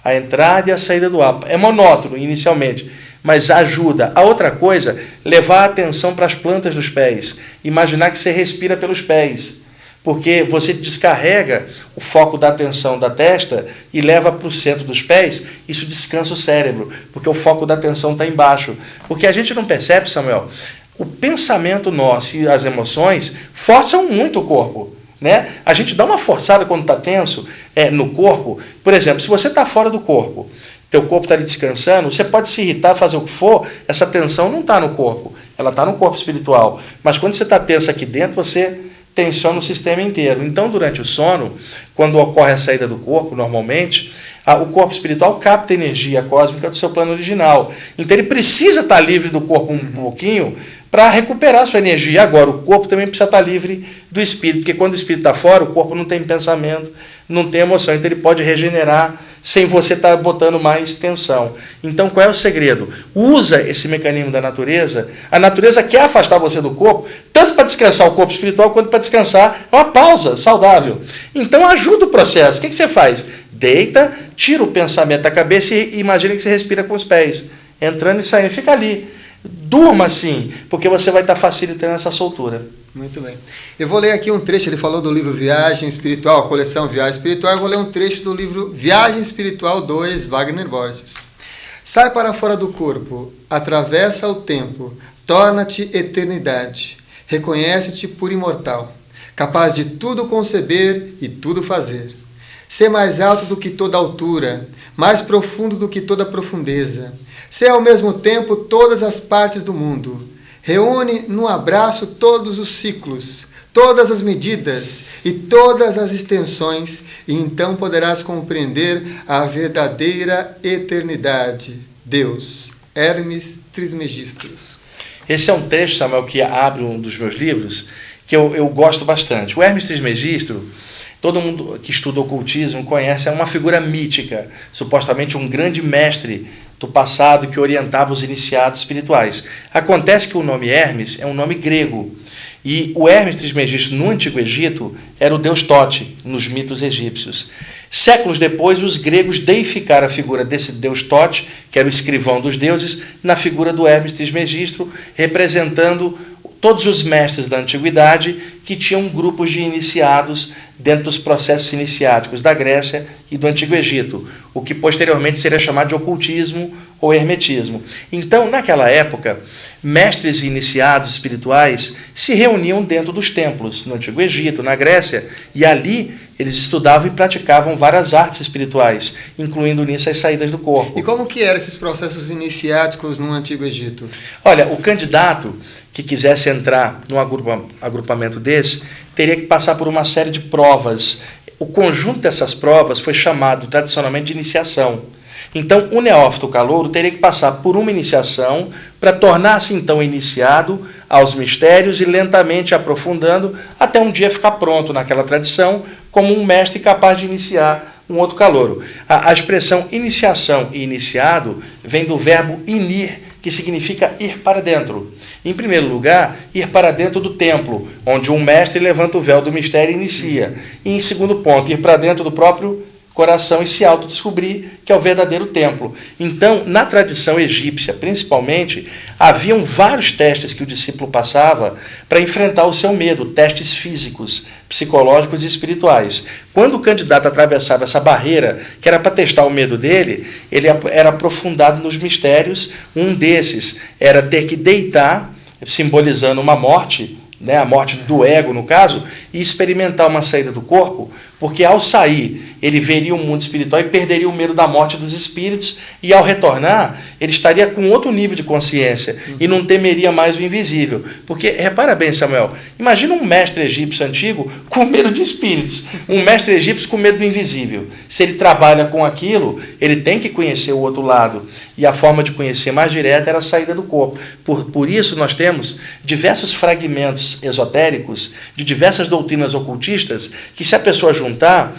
A entrada e a saída do ar. É monótono inicialmente, mas ajuda. A outra coisa, levar a atenção para as plantas dos pés. Imaginar que você respira pelos pés. Porque você descarrega o foco da atenção da testa e leva para o centro dos pés, isso descansa o cérebro, porque o foco da atenção está embaixo. Porque a gente não percebe, Samuel, o pensamento nosso e as emoções forçam muito o corpo. Né? A gente dá uma forçada quando está tenso no corpo. Por exemplo, se você está fora do corpo, teu corpo está ali descansando, você pode se irritar, fazer o que for, essa tensão não está no corpo, ela está no corpo espiritual. Mas quando você está tenso aqui dentro, você tensiona o sistema inteiro. Então, durante o sono, quando ocorre a saída do corpo, normalmente, o corpo espiritual capta a energia cósmica do seu plano original. Então, ele precisa estar livre do corpo um pouquinho para recuperar a sua energia. Agora, o corpo também precisa estar livre do espírito, porque quando o espírito está fora, o corpo não tem pensamento, não tem emoção. Então, ele pode regenerar sem você estar botando mais tensão. Então, qual é o segredo? Usa esse mecanismo da natureza. A natureza quer afastar você do corpo, tanto para descansar o corpo espiritual, quanto para descansar uma pausa saudável. Então, ajuda o processo. O que você faz? Deita, tira o pensamento da cabeça e imagina que você respira com os pés, entrando e saindo. Fica ali. Durma assim, porque você vai estar facilitando essa soltura. Muito bem. Eu vou ler aqui um trecho, ele falou do livro Viagem Espiritual, a coleção Viagem Espiritual, eu vou ler um trecho do livro Viagem Espiritual 2, Wagner Borges. Sai para fora do corpo, atravessa o tempo, torna-te eternidade, reconhece-te por imortal, capaz de tudo conceber e tudo fazer. Ser mais alto do que toda altura, mais profundo do que toda profundeza, ser ao mesmo tempo todas as partes do mundo. Reúne num abraço todos os ciclos, todas as medidas e todas as extensões, e então poderás compreender a verdadeira eternidade. Deus. Hermes Trismegistus. Esse é um trecho, Samuel, que abre um dos meus livros, que eu gosto bastante. O Hermes Trismegisto, todo mundo que estuda ocultismo conhece, é uma figura mítica, supostamente um grande mestre do passado que orientava os iniciados espirituais. Acontece que o nome Hermes é um nome grego, e o Hermes Trismegisto no Antigo Egito era o deus Tote, nos mitos egípcios. Séculos depois, os gregos deificaram a figura desse deus Tote, que era o escrivão dos deuses, na figura do Hermes Trismegisto, representando todos os mestres da antiguidade que tinham grupos de iniciados dentro dos processos iniciáticos da Grécia e do Antigo Egito, o que posteriormente seria chamado de ocultismo ou hermetismo. Então, naquela época, mestres e iniciados espirituais se reuniam dentro dos templos, no Antigo Egito, na Grécia, e ali eles estudavam e praticavam várias artes espirituais, incluindo nisso as saídas do corpo. E como que eram esses processos iniciáticos no Antigo Egito? Olha, o candidato que quisesse entrar num agrupamento desse, teria que passar por uma série de provas. O conjunto dessas provas foi chamado tradicionalmente de iniciação. Então, o neófito calouro teria que passar por uma iniciação para tornar-se, então, iniciado aos mistérios e lentamente aprofundando até um dia ficar pronto naquela tradição como um mestre capaz de iniciar um outro calouro. A expressão iniciação e iniciado vem do verbo inir, que significa ir para dentro. Em primeiro lugar, ir para dentro do templo, onde um mestre levanta o véu do mistério e inicia. E em segundo ponto, ir para dentro do próprio coração e se autodescobrir, que é o verdadeiro templo. Então, na tradição egípcia, principalmente, haviam vários testes que o discípulo passava para enfrentar o seu medo, testes físicos, psicológicos e espirituais. Quando o candidato atravessava essa barreira, que era para testar o medo dele, ele era aprofundado nos mistérios. Um desses era ter que deitar, simbolizando uma morte, né, a morte do ego, no caso, e experimentar uma saída do corpo, porque ao sair ele veria o mundo espiritual e perderia o medo da morte dos espíritos, e ao retornar, ele estaria com outro nível de consciência e não temeria mais o invisível. Porque, repara bem, Samuel, imagina um mestre egípcio antigo com medo de espíritos, um mestre egípcio com medo do invisível. Se ele trabalha com aquilo, ele tem que conhecer o outro lado, e a forma de conhecer mais direta era a saída do corpo. Por isso nós temos diversos fragmentos esotéricos de diversas doutrinas ocultistas que, se a pessoa juntar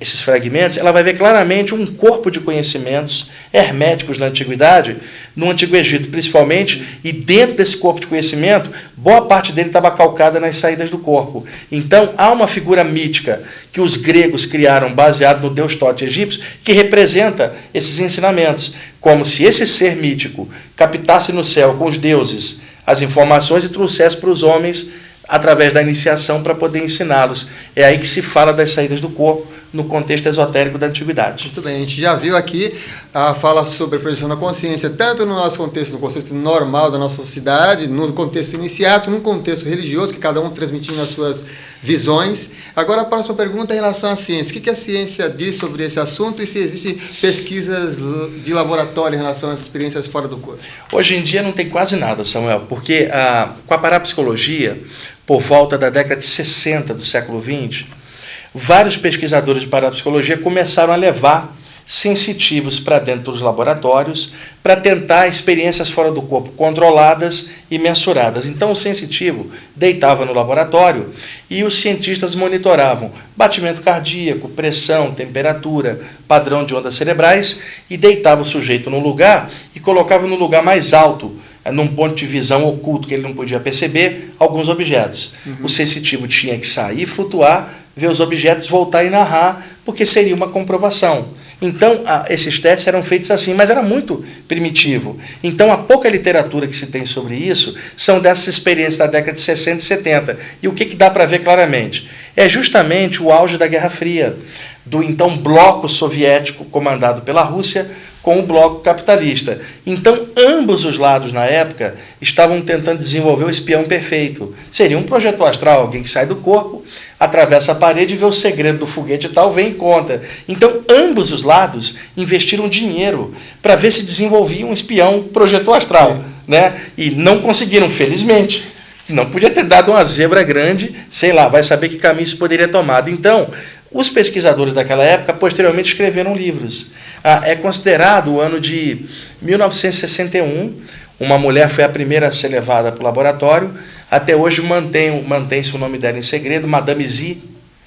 esses fragmentos, ela vai ver claramente um corpo de conhecimentos herméticos na antiguidade, no Antigo Egito principalmente, e dentro desse corpo de conhecimento, boa parte dele estava calcada nas saídas do corpo. Então, há uma figura mítica que os gregos criaram baseado no deus Tote egípcio, que representa esses ensinamentos, como se esse ser mítico captasse no céu com os deuses as informações e trouxesse para os homens através da iniciação para poder ensiná-los. É aí que se fala das saídas do corpo no contexto esotérico da antiguidade. Muito bem, a gente já viu aqui a fala sobre a projeção da consciência, tanto no nosso contexto, no contexto normal da nossa sociedade, no contexto iniciático, no contexto religioso, que cada um transmitindo as suas visões. Agora a próxima pergunta é em relação à ciência. O que a ciência diz sobre esse assunto e se existem pesquisas de laboratório em relação às experiências fora do corpo? Hoje em dia não tem quase nada, Samuel, porque com a parapsicologia, por volta da década de 60 do século XX, vários pesquisadores de parapsicologia começaram a levar sensitivos para dentro dos laboratórios para tentar experiências fora do corpo controladas e mensuradas. Então o sensitivo deitava no laboratório e os cientistas monitoravam batimento cardíaco, pressão, temperatura, padrão de ondas cerebrais, e deitava o sujeito num lugar e colocava no lugar mais alto, num ponto de visão oculto que ele não podia perceber, alguns objetos. O sensitivo tinha que sair, flutuar, ver os objetos, voltar e narrar, porque seria uma comprovação. Então, esses testes eram feitos assim, mas era muito primitivo. Então, a pouca literatura que se tem sobre isso são dessas experiências da década de 60 e 70. E o que dá para ver claramente? É justamente o auge da Guerra Fria, do então bloco soviético comandado pela Rússia com o bloco capitalista. Então, ambos os lados, na época, estavam tentando desenvolver o espião perfeito. Seria um projetor astral, alguém que sai do corpo, atravessa a parede e vê o segredo do foguete e tal, vem em conta. Então, ambos os lados investiram dinheiro para ver se desenvolvia um espião projetor astral, né? E não conseguiram, felizmente. Não podia ter dado uma zebra grande, sei lá, vai saber que caminho isso poderia ter tomado. Então, os pesquisadores daquela época, posteriormente, escreveram livros. É considerado o ano de 1961, uma mulher foi a primeira a ser levada para o laboratório. Até hoje mantém-se o nome dela em segredo, Madame Z.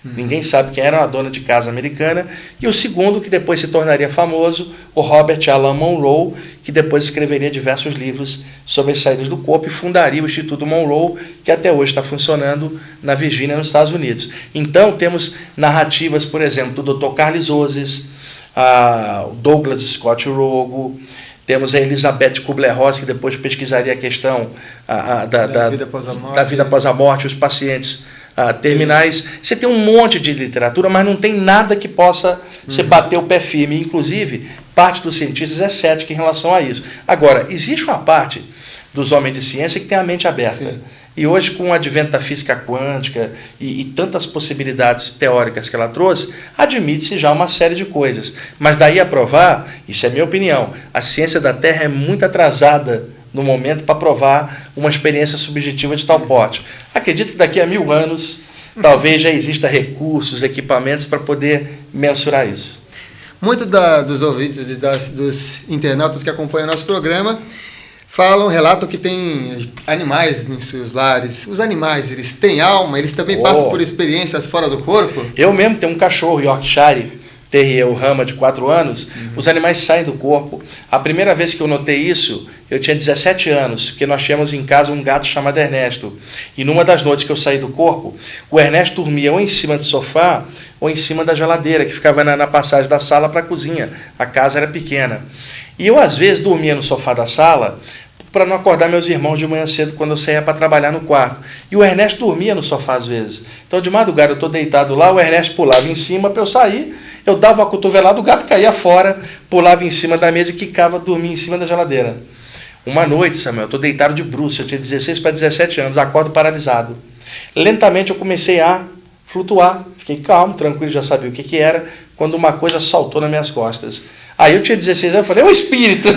Ninguém sabe quem era, uma dona de casa americana. E o segundo, que depois se tornaria famoso, o Robert Alan Monroe, que depois escreveria diversos livros sobre as saídas do corpo e fundaria o Instituto Monroe, que até hoje está funcionando na Virgínia, nos Estados Unidos. Então, temos narrativas, por exemplo, do Dr. Carlos Oasis, o Douglas Scott Rogo, temos a Elizabeth Kubler-Ross, que depois pesquisaria a questão da vida após a morte, os pacientes terminais. Você tem um monte de literatura, mas não tem nada que possa você bater o pé firme. Inclusive, parte dos cientistas é cética em relação a isso. Agora, existe uma parte dos homens de ciência que tem a mente aberta. Sim. E hoje, com o advento da física quântica e tantas possibilidades teóricas que ela trouxe, admite-se já uma série de coisas. Mas daí a provar, isso é minha opinião, a ciência da Terra é muito atrasada no momento para provar uma experiência subjetiva de tal porte. Acredito que daqui a 1000 anos, talvez já exista recursos, equipamentos para poder mensurar isso. Muito dos ouvintes e dos internautas que acompanham o nosso programa relatam que tem animais em seus lares. Os animais, eles têm alma? Eles também passam por experiências fora do corpo? Eu mesmo tenho um cachorro Yorkshire Terrier, o Rama, de 4 anos. Os animais saem do corpo. A primeira vez que eu notei isso, eu tinha 17 anos, que nós tínhamos em casa um gato chamado Ernesto. E numa das noites que eu saí do corpo, o Ernesto dormia ou em cima do sofá ou em cima da geladeira, que ficava na passagem da sala para a cozinha. A casa era pequena. E eu, às vezes, dormia no sofá da sala para não acordar meus irmãos de manhã cedo quando eu saía para trabalhar no quarto. E o Ernesto dormia no sofá às vezes. Então, de madrugada, eu estou deitado lá, o Ernesto pulava em cima para eu sair, eu dava uma cotovelada, o gato caía fora, pulava em cima da mesa e quicava, dormia em cima da geladeira. Uma noite, Samuel, eu estou deitado de bruços, eu tinha 16 para 17 anos, acordo paralisado. Lentamente eu comecei a flutuar. Fiquei calmo, tranquilo, já sabia o que era, quando uma coisa saltou nas minhas costas. Aí eu tinha 16 anos, eu falei, é um espírito.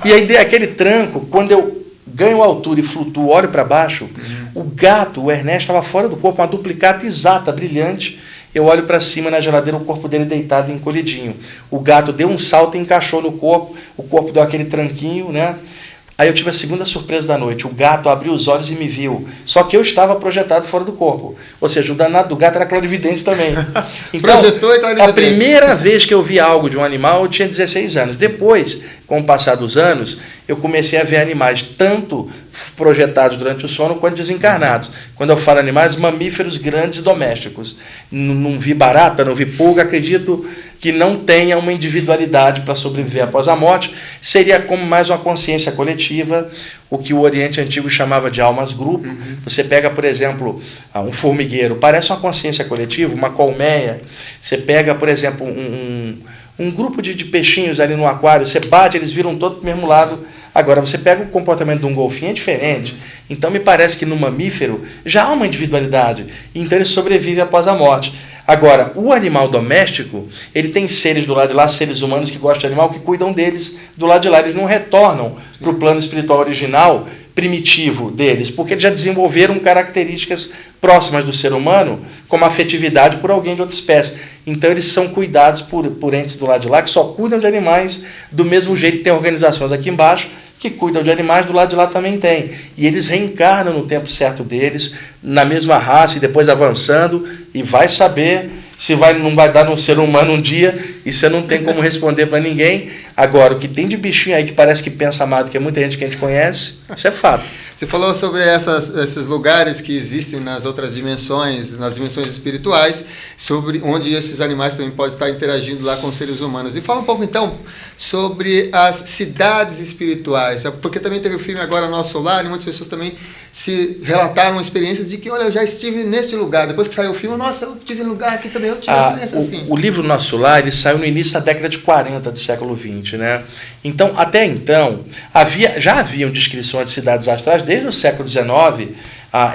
E aí dei aquele tranco, quando eu ganho altura e flutuo, olho para baixo, o gato, o Ernesto, estava fora do corpo, uma duplicata exata, brilhante. Eu olho para cima na geladeira, o corpo dele deitado, encolhidinho. O gato deu um salto e encaixou no corpo, o corpo deu aquele tranquinho, né? Aí eu tive a segunda surpresa da noite. O gato abriu os olhos e me viu. Só que eu estava projetado fora do corpo. Ou seja, o danado do gato era clarividente também. Então, projetou e clarividente. A primeira vez que eu vi algo de um animal, eu tinha 16 anos. Depois, com o passar dos anos, eu comecei a ver animais tanto projetados durante o sono quanto desencarnados. Quando eu falo animais, mamíferos grandes e domésticos. Não vi barata, não vi pulga, acredito que não tenha uma individualidade para sobreviver após a morte. Seria como mais uma consciência coletiva, o que o Oriente Antigo chamava de almas grupo. Você pega, por exemplo, um formigueiro, parece uma consciência coletiva, uma colmeia. Você pega, por exemplo, um grupo de peixinhos ali no aquário, você bate, eles viram todos do mesmo lado. Agora, você pega o comportamento de um golfinho, é diferente. Então, me parece que no mamífero já há uma individualidade. Então, ele sobrevive após a morte. Agora, o animal doméstico, ele tem seres do lado de lá, seres humanos que gostam de animal, que cuidam deles do lado de lá. Eles não retornam para o plano espiritual original, primitivo deles, porque eles já desenvolveram características próximas do ser humano, como afetividade por alguém de outra espécie. Então, eles são cuidados por entes do lado de lá, que só cuidam de animais do mesmo jeito que tem organizações aqui embaixo, que cuidam de animais, do lado de lá também tem. E eles reencarnam no tempo certo deles, na mesma raça, e depois avançando, e vai saber se não vai dar num ser humano um dia, e você não tem como responder para ninguém. Agora, o que tem de bichinho aí que parece que pensa mais do que muita gente que a gente conhece, isso é fato. Você falou sobre esses lugares que existem nas outras dimensões, nas dimensões espirituais, sobre onde esses animais também podem estar interagindo lá com os seres humanos. E fala um pouco, então, sobre as cidades espirituais, porque também teve o filme agora Nosso Lar, e muitas pessoas também se relataram experiências de que, olha, eu já estive nesse lugar. Depois que saiu o filme, nossa, eu tive um lugar aqui também, eu tive experiência assim. O livro Nosso Lar, ele saiu no início da década de 40 do século XX, né? Então, até então, já haviam descrições de cidades astrais desde o século XIX,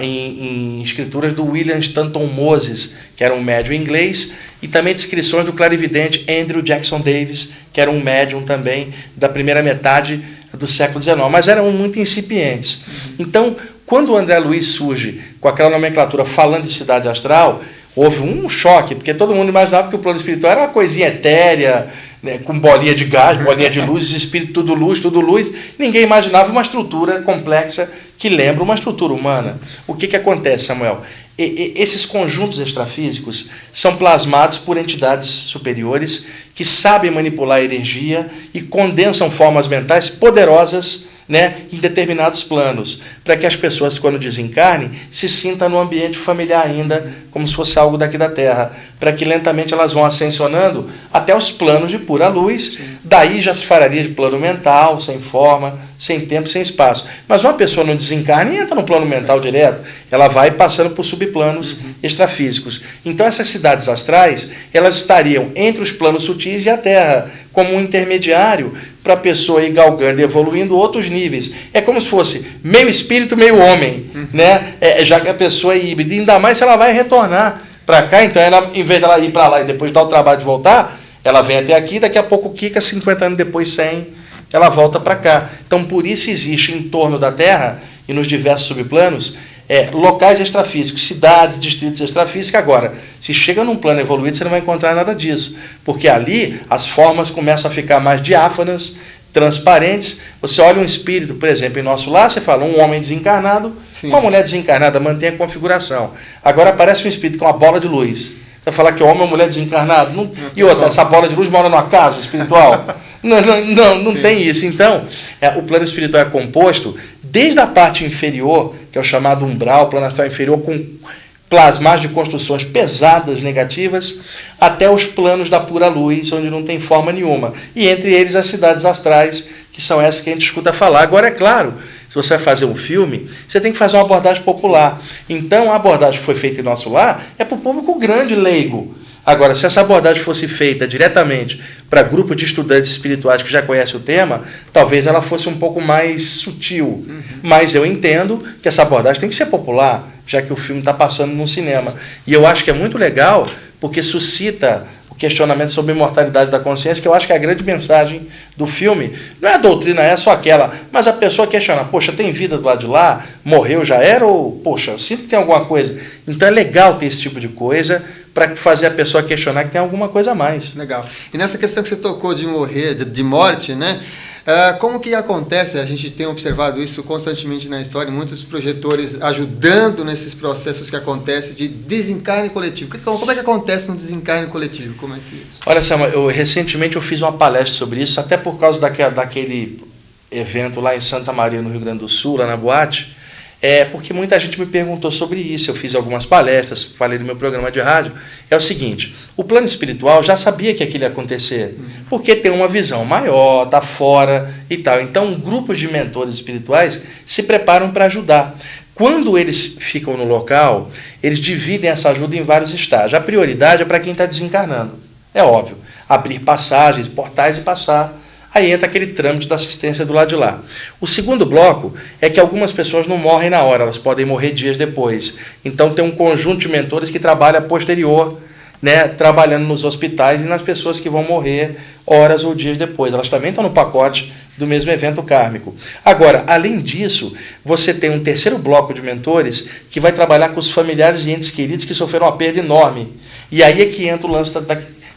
em escrituras do William Stanton Moses, que era um médium inglês, e também descrições do clarividente Andrew Jackson Davis, que era um médium também da primeira metade do século XIX, mas eram muito incipientes. Então, quando o André Luiz surge com aquela nomenclatura falando de cidade astral, houve um choque, porque todo mundo imaginava que o plano espiritual era uma coisinha etérea, né, com bolinha de gás, bolinha de luz, espírito, tudo luz. Ninguém imaginava uma estrutura complexa que lembra uma estrutura humana. O que acontece, Samuel? Esses conjuntos extrafísicos são plasmados por entidades superiores que sabem manipular a energia e condensam formas mentais poderosas, né, em determinados planos, para que as pessoas, quando desencarnem, se sintam no ambiente familiar ainda, como se fosse algo daqui da Terra, para que lentamente elas vão ascensionando até os planos de pura luz. Daí já se falaria de plano mental, sem forma, sem tempo, sem espaço. Mas uma pessoa não desencarna e entra no plano mental direto, ela vai passando por subplanos extrafísicos. Então essas cidades astrais, elas estariam entre os planos sutis e a Terra, como um intermediário para a pessoa ir galgando e evoluindo outros níveis. É como se fosse meio espírito, meio homem, né? Já que a pessoa é híbrida, ainda mais se ela vai retornar para cá, então ela, em vez dela ir para lá e depois dar o trabalho de voltar, ela vem até aqui, daqui a pouco quica, 50 anos depois, 100, ela volta para cá. Então, por isso existe em torno da Terra e nos diversos subplanos locais extrafísicos, cidades, distritos extrafísicos. Agora, se chega num plano evoluído, você não vai encontrar nada disso, porque ali as formas começam a ficar mais diáfanas, transparentes. Você olha um espírito, por exemplo, em Nosso Lar, você fala um homem desencarnado, sim, uma mulher desencarnada, mantém a configuração. Agora aparece um espírito com uma bola de luz. Você vai falar que é homem ou mulher desencarnado? Não. E outra, essa bola de luz mora numa casa espiritual? Não tem isso. Então, o plano espiritual é composto desde a parte inferior, que é o chamado umbral, o plano astral inferior, com plasmas de construções pesadas, negativas, até os planos da pura luz, onde não tem forma nenhuma. E entre eles as cidades astrais, que são essas que a gente escuta falar. Agora, é claro, se você vai fazer um filme, você tem que fazer uma abordagem popular. Então, a abordagem que foi feita em Nosso Lar é para o público grande, leigo. Agora, se essa abordagem fosse feita diretamente para grupo de estudantes espirituais que já conhecem o tema, talvez ela fosse um pouco mais sutil. Mas eu entendo que essa abordagem tem que ser popular, já que o filme está passando no cinema. E eu acho que é muito legal, porque suscita o questionamento sobre a imortalidade da consciência, que eu acho que é a grande mensagem do filme. Não é a doutrina, é só aquela, mas a pessoa questiona, poxa, tem vida do lado de lá? Morreu, já era? Ou, poxa, eu sinto que tem alguma coisa. Então é legal ter esse tipo de coisa para fazer a pessoa questionar que tem alguma coisa a mais. Legal. E nessa questão que você tocou de morrer, de morte, né? Como que acontece? A gente tem observado isso constantemente na história, muitos projetores ajudando nesses processos que acontecem de desencarne coletivo. Como é que acontece no desencarne coletivo? Como é que é isso? Olha, Samuel, recentemente eu fiz uma palestra sobre isso, até por causa daquele evento lá em Santa Maria, no Rio Grande do Sul, lá na boate, porque muita gente me perguntou sobre isso. Eu fiz algumas palestras, falei do meu programa de rádio. É o seguinte, o plano espiritual já sabia que aquilo ia acontecer, porque tem uma visão maior, está fora e tal. Então, grupos de mentores espirituais se preparam para ajudar. Quando eles ficam no local, eles dividem essa ajuda em vários estágios. A prioridade é para quem está desencarnando, é óbvio. Abrir passagens, portais e passar. Aí entra aquele trâmite da assistência do lado de lá. O segundo bloco é que algumas pessoas não morrem na hora, elas podem morrer dias depois. Então tem um conjunto de mentores que trabalha posterior, né, trabalhando nos hospitais e nas pessoas que vão morrer horas ou dias depois. Elas também estão no pacote do mesmo evento kármico. Agora, além disso, você tem um terceiro bloco de mentores que vai trabalhar com os familiares e entes queridos que sofreram uma perda enorme. E aí é que entra o lance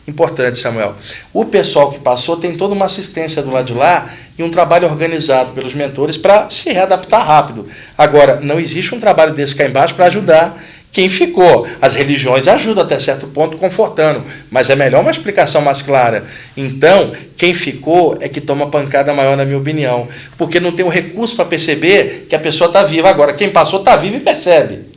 importante, Samuel. O pessoal que passou tem toda uma assistência do lado de lá e um trabalho organizado pelos mentores para se readaptar rápido. Agora, não existe um trabalho desse cá embaixo para ajudar quem ficou. As religiões ajudam até certo ponto, confortando, mas é melhor uma explicação mais clara. Então, quem ficou é que toma pancada maior, na minha opinião, porque não tem o recurso para perceber que a pessoa está viva. Agora, quem passou está vivo e percebe.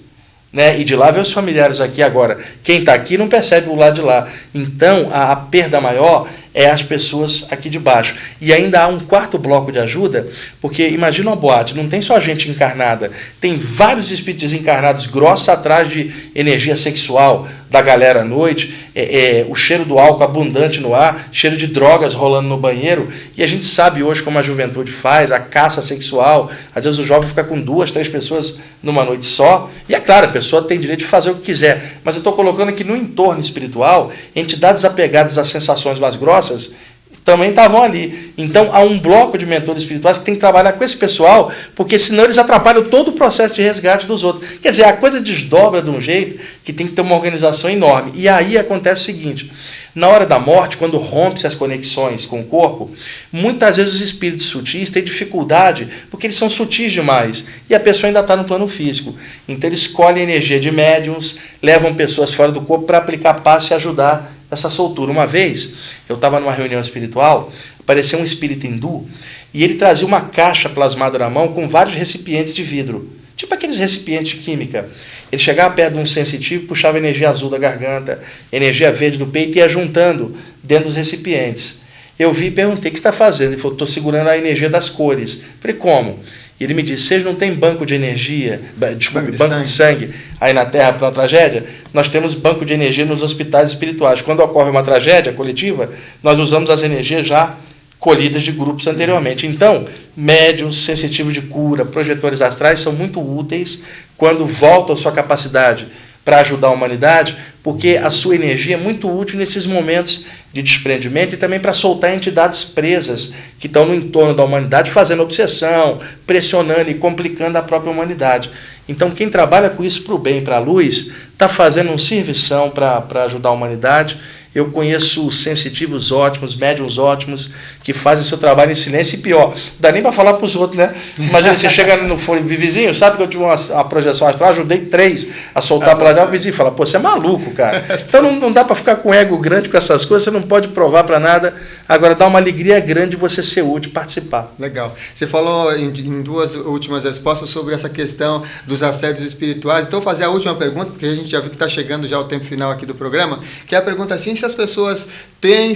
Né? E de lá vê os familiares aqui agora. Quem está aqui não percebe o lado de lá. Então, a perda maior é as pessoas aqui de baixo. E ainda há um quarto bloco de ajuda, porque imagina uma boate, não tem só gente encarnada, tem vários espíritos desencarnados grossos atrás de energia sexual da galera à noite, o cheiro do álcool abundante no ar, cheiro de drogas rolando no banheiro, e a gente sabe hoje como a juventude faz, a caça sexual, às vezes o jovem fica com 2, 3 pessoas numa noite só, e é claro, a pessoa tem direito de fazer o que quiser, mas eu estou colocando que no entorno espiritual, entidades apegadas às sensações mais grossas também estavam ali. Então há um bloco de mentores espirituais que tem que trabalhar com esse pessoal, porque senão eles atrapalham todo o processo de resgate dos outros. Quer dizer, a coisa desdobra de um jeito que tem que ter uma organização enorme. E aí acontece o seguinte, na hora da morte, quando rompe-se as conexões com o corpo, muitas vezes os espíritos sutis têm dificuldade, porque eles são sutis demais, e a pessoa ainda está no plano físico. Então eles escolhem a energia de médiums, levam pessoas fora do corpo para aplicar passe e ajudar essa soltura. Uma vez, eu estava numa reunião espiritual, apareceu um espírito hindu, e ele trazia uma caixa plasmada na mão com vários recipientes de vidro, tipo aqueles recipientes de química. Ele chegava perto de um sensitivo, puxava energia azul da garganta, energia verde do peito e ia juntando dentro dos recipientes. Eu vi e perguntei, o que você está fazendo? Ele falou, estou segurando a energia das cores. Falei, como? E ele me disse, vocês não tem banco de energia, banco de sangue aí na Terra para uma tragédia? Nós temos banco de energia nos hospitais espirituais. Quando ocorre uma tragédia coletiva, nós usamos as energias já colhidas de grupos anteriormente. Então, médiuns, sensitivos de cura, projetores astrais são muito úteis quando voltam a sua capacidade para ajudar a humanidade, porque a sua energia é muito útil nesses momentos de desprendimento e também para soltar entidades presas que estão no entorno da humanidade, fazendo obsessão, pressionando e complicando a própria humanidade. Então, quem trabalha com isso para o bem e para a luz, está fazendo um servição para ajudar a humanidade. Eu conheço sensitivos ótimos, médiuns ótimos, que fazem seu trabalho em silêncio e pior. Não dá nem para falar para os outros, né? Imagina, você chega no fone vizinho, sabe que eu tive uma projeção astral, ajudei 3 a soltar para lá, o vizinho fala, pô, você é maluco, cara. Então não dá para ficar com ego grande com essas coisas, você não pode provar para nada. Agora dá uma alegria grande você ser útil, participar. Legal. Você falou em 2 últimas respostas sobre essa questão dos assédios espirituais. Então, eu vou fazer a última pergunta, porque a gente já viu que está chegando já o tempo final aqui do programa, que é a pergunta assim, se as pessoas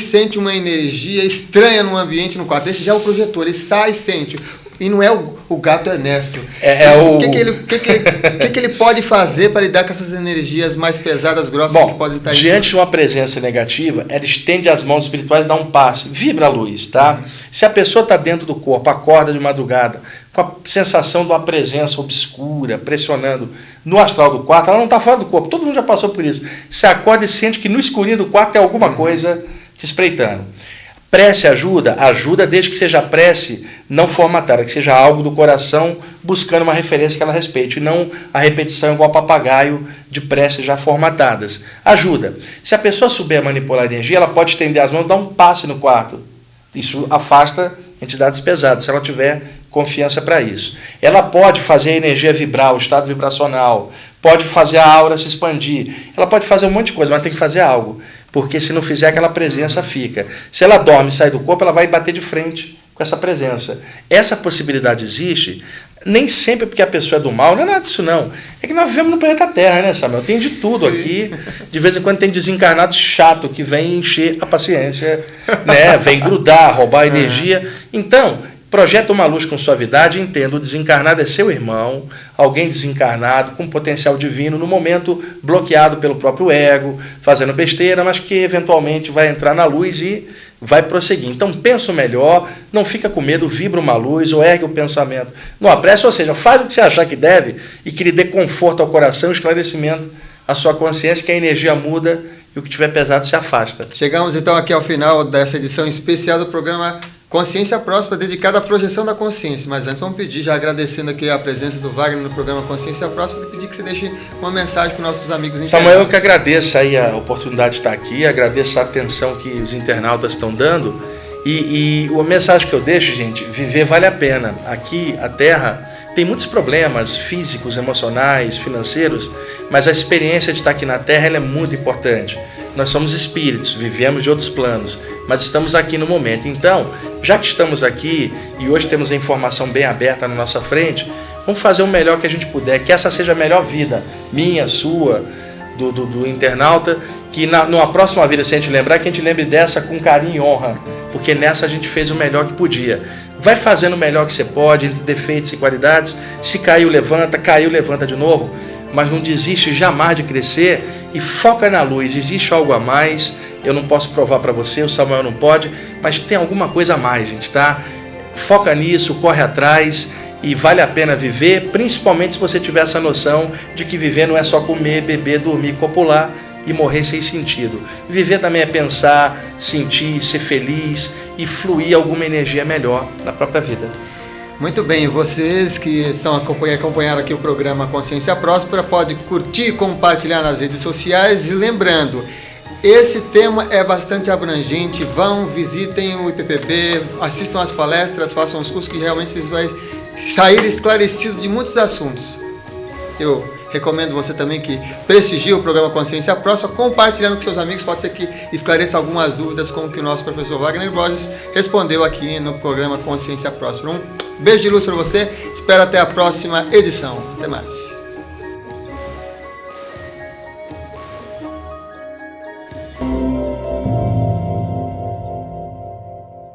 sentem uma energia estranha no ambiente, no quarto, esse já é o projetor, ele sai e sente. E não é o gato Ernesto. O que ele pode fazer para lidar com essas energias mais pesadas, grossas, que podem estar aí? Diante de uma presença negativa, ela estende as mãos espirituais e dá um passe. Vibra a luz, tá? Se a pessoa está dentro do corpo, acorda de madrugada, com a sensação de uma presença obscura, pressionando no astral do quarto, ela não está fora do corpo. Todo mundo já passou por isso. Você acorda e sente que no escurinho do quarto tem alguma coisa te espreitando. Prece ajuda desde que seja prece não formatada, que seja algo do coração buscando uma referência que ela respeite, e não a repetição igual papagaio de preces já formatadas. Ajuda. Se a pessoa souber manipular a energia, ela pode estender as mãos e dar um passe no quarto. Isso afasta entidades pesadas, se ela tiver confiança para isso. Ela pode fazer a energia vibrar, o estado vibracional, pode fazer a aura se expandir, ela pode fazer um monte de coisa, mas tem que fazer algo. Porque se não fizer, aquela presença fica. Se ela dorme e sai do corpo, ela vai bater de frente com essa presença. Essa possibilidade existe, nem sempre porque a pessoa é do mal, não é nada disso não. É que nós vivemos no planeta Terra, né, Samuel? Tem de tudo aqui. De vez em quando tem desencarnado chato que vem encher a paciência, né? Vem grudar, roubar energia. Então, projeta uma luz com suavidade e entenda, o desencarnado é seu irmão, alguém desencarnado com potencial divino, no momento bloqueado pelo próprio ego, fazendo besteira, mas que eventualmente vai entrar na luz e vai prosseguir. Então pensa o melhor, não fica com medo, vibra uma luz ou ergue o pensamento numa prece, ou seja, faz o que você achar que deve e que lhe dê conforto ao coração, esclarecimento à sua consciência, que a energia muda e o que tiver pesado se afasta. Chegamos então aqui ao final dessa edição especial do programa Consciência Próspera, dedicada à projeção da consciência. Mas antes vamos pedir, já agradecendo aqui a presença do Wagner no programa Consciência Próspera, pedir que você deixe uma mensagem para os nossos amigos internautas. Samuel, eu que agradeço aí a oportunidade de estar aqui, agradeço a atenção que os internautas estão dando e a mensagem que eu deixo, gente, viver vale a pena. Aqui, a Terra tem muitos problemas físicos, emocionais, financeiros, mas a experiência de estar aqui na Terra ela é muito importante. Nós somos espíritos, vivemos de outros planos, mas estamos aqui no momento. Então, já que estamos aqui e hoje temos a informação bem aberta na nossa frente, vamos fazer o melhor que a gente puder, que essa seja a melhor vida, minha, sua, do internauta, que numa próxima vida, se a gente lembrar, que a gente lembre dessa com carinho e honra, porque nessa a gente fez o melhor que podia. Vai fazendo o melhor que você pode, entre defeitos e qualidades. Se caiu, levanta de novo, mas não desiste jamais de crescer e foca na luz. Existe algo a mais, eu não posso provar para você, o Samuel não pode, mas tem alguma coisa a mais, gente, tá? Foca nisso, corre atrás e vale a pena viver, principalmente se você tiver essa noção de que viver não é só comer, beber, dormir, copular e morrer sem sentido. Viver também é pensar, sentir, ser feliz e fluir alguma energia melhor na própria vida. Muito bem, vocês que estão acompanhando aqui o programa Consciência Próspera, pode curtir e compartilhar nas redes sociais. E lembrando, esse tema é bastante abrangente. Vão, visitem o IPPB, assistam às palestras, façam os cursos que realmente vocês vão sair esclarecidos de muitos assuntos. Eu recomendo você também que prestigie o programa Consciência Próspera, compartilhando com seus amigos, pode ser que esclareça algumas dúvidas como que o nosso professor Wagner Borges respondeu aqui no programa Consciência Próspera. Um beijo de luz para você, espero até a próxima edição. Até mais.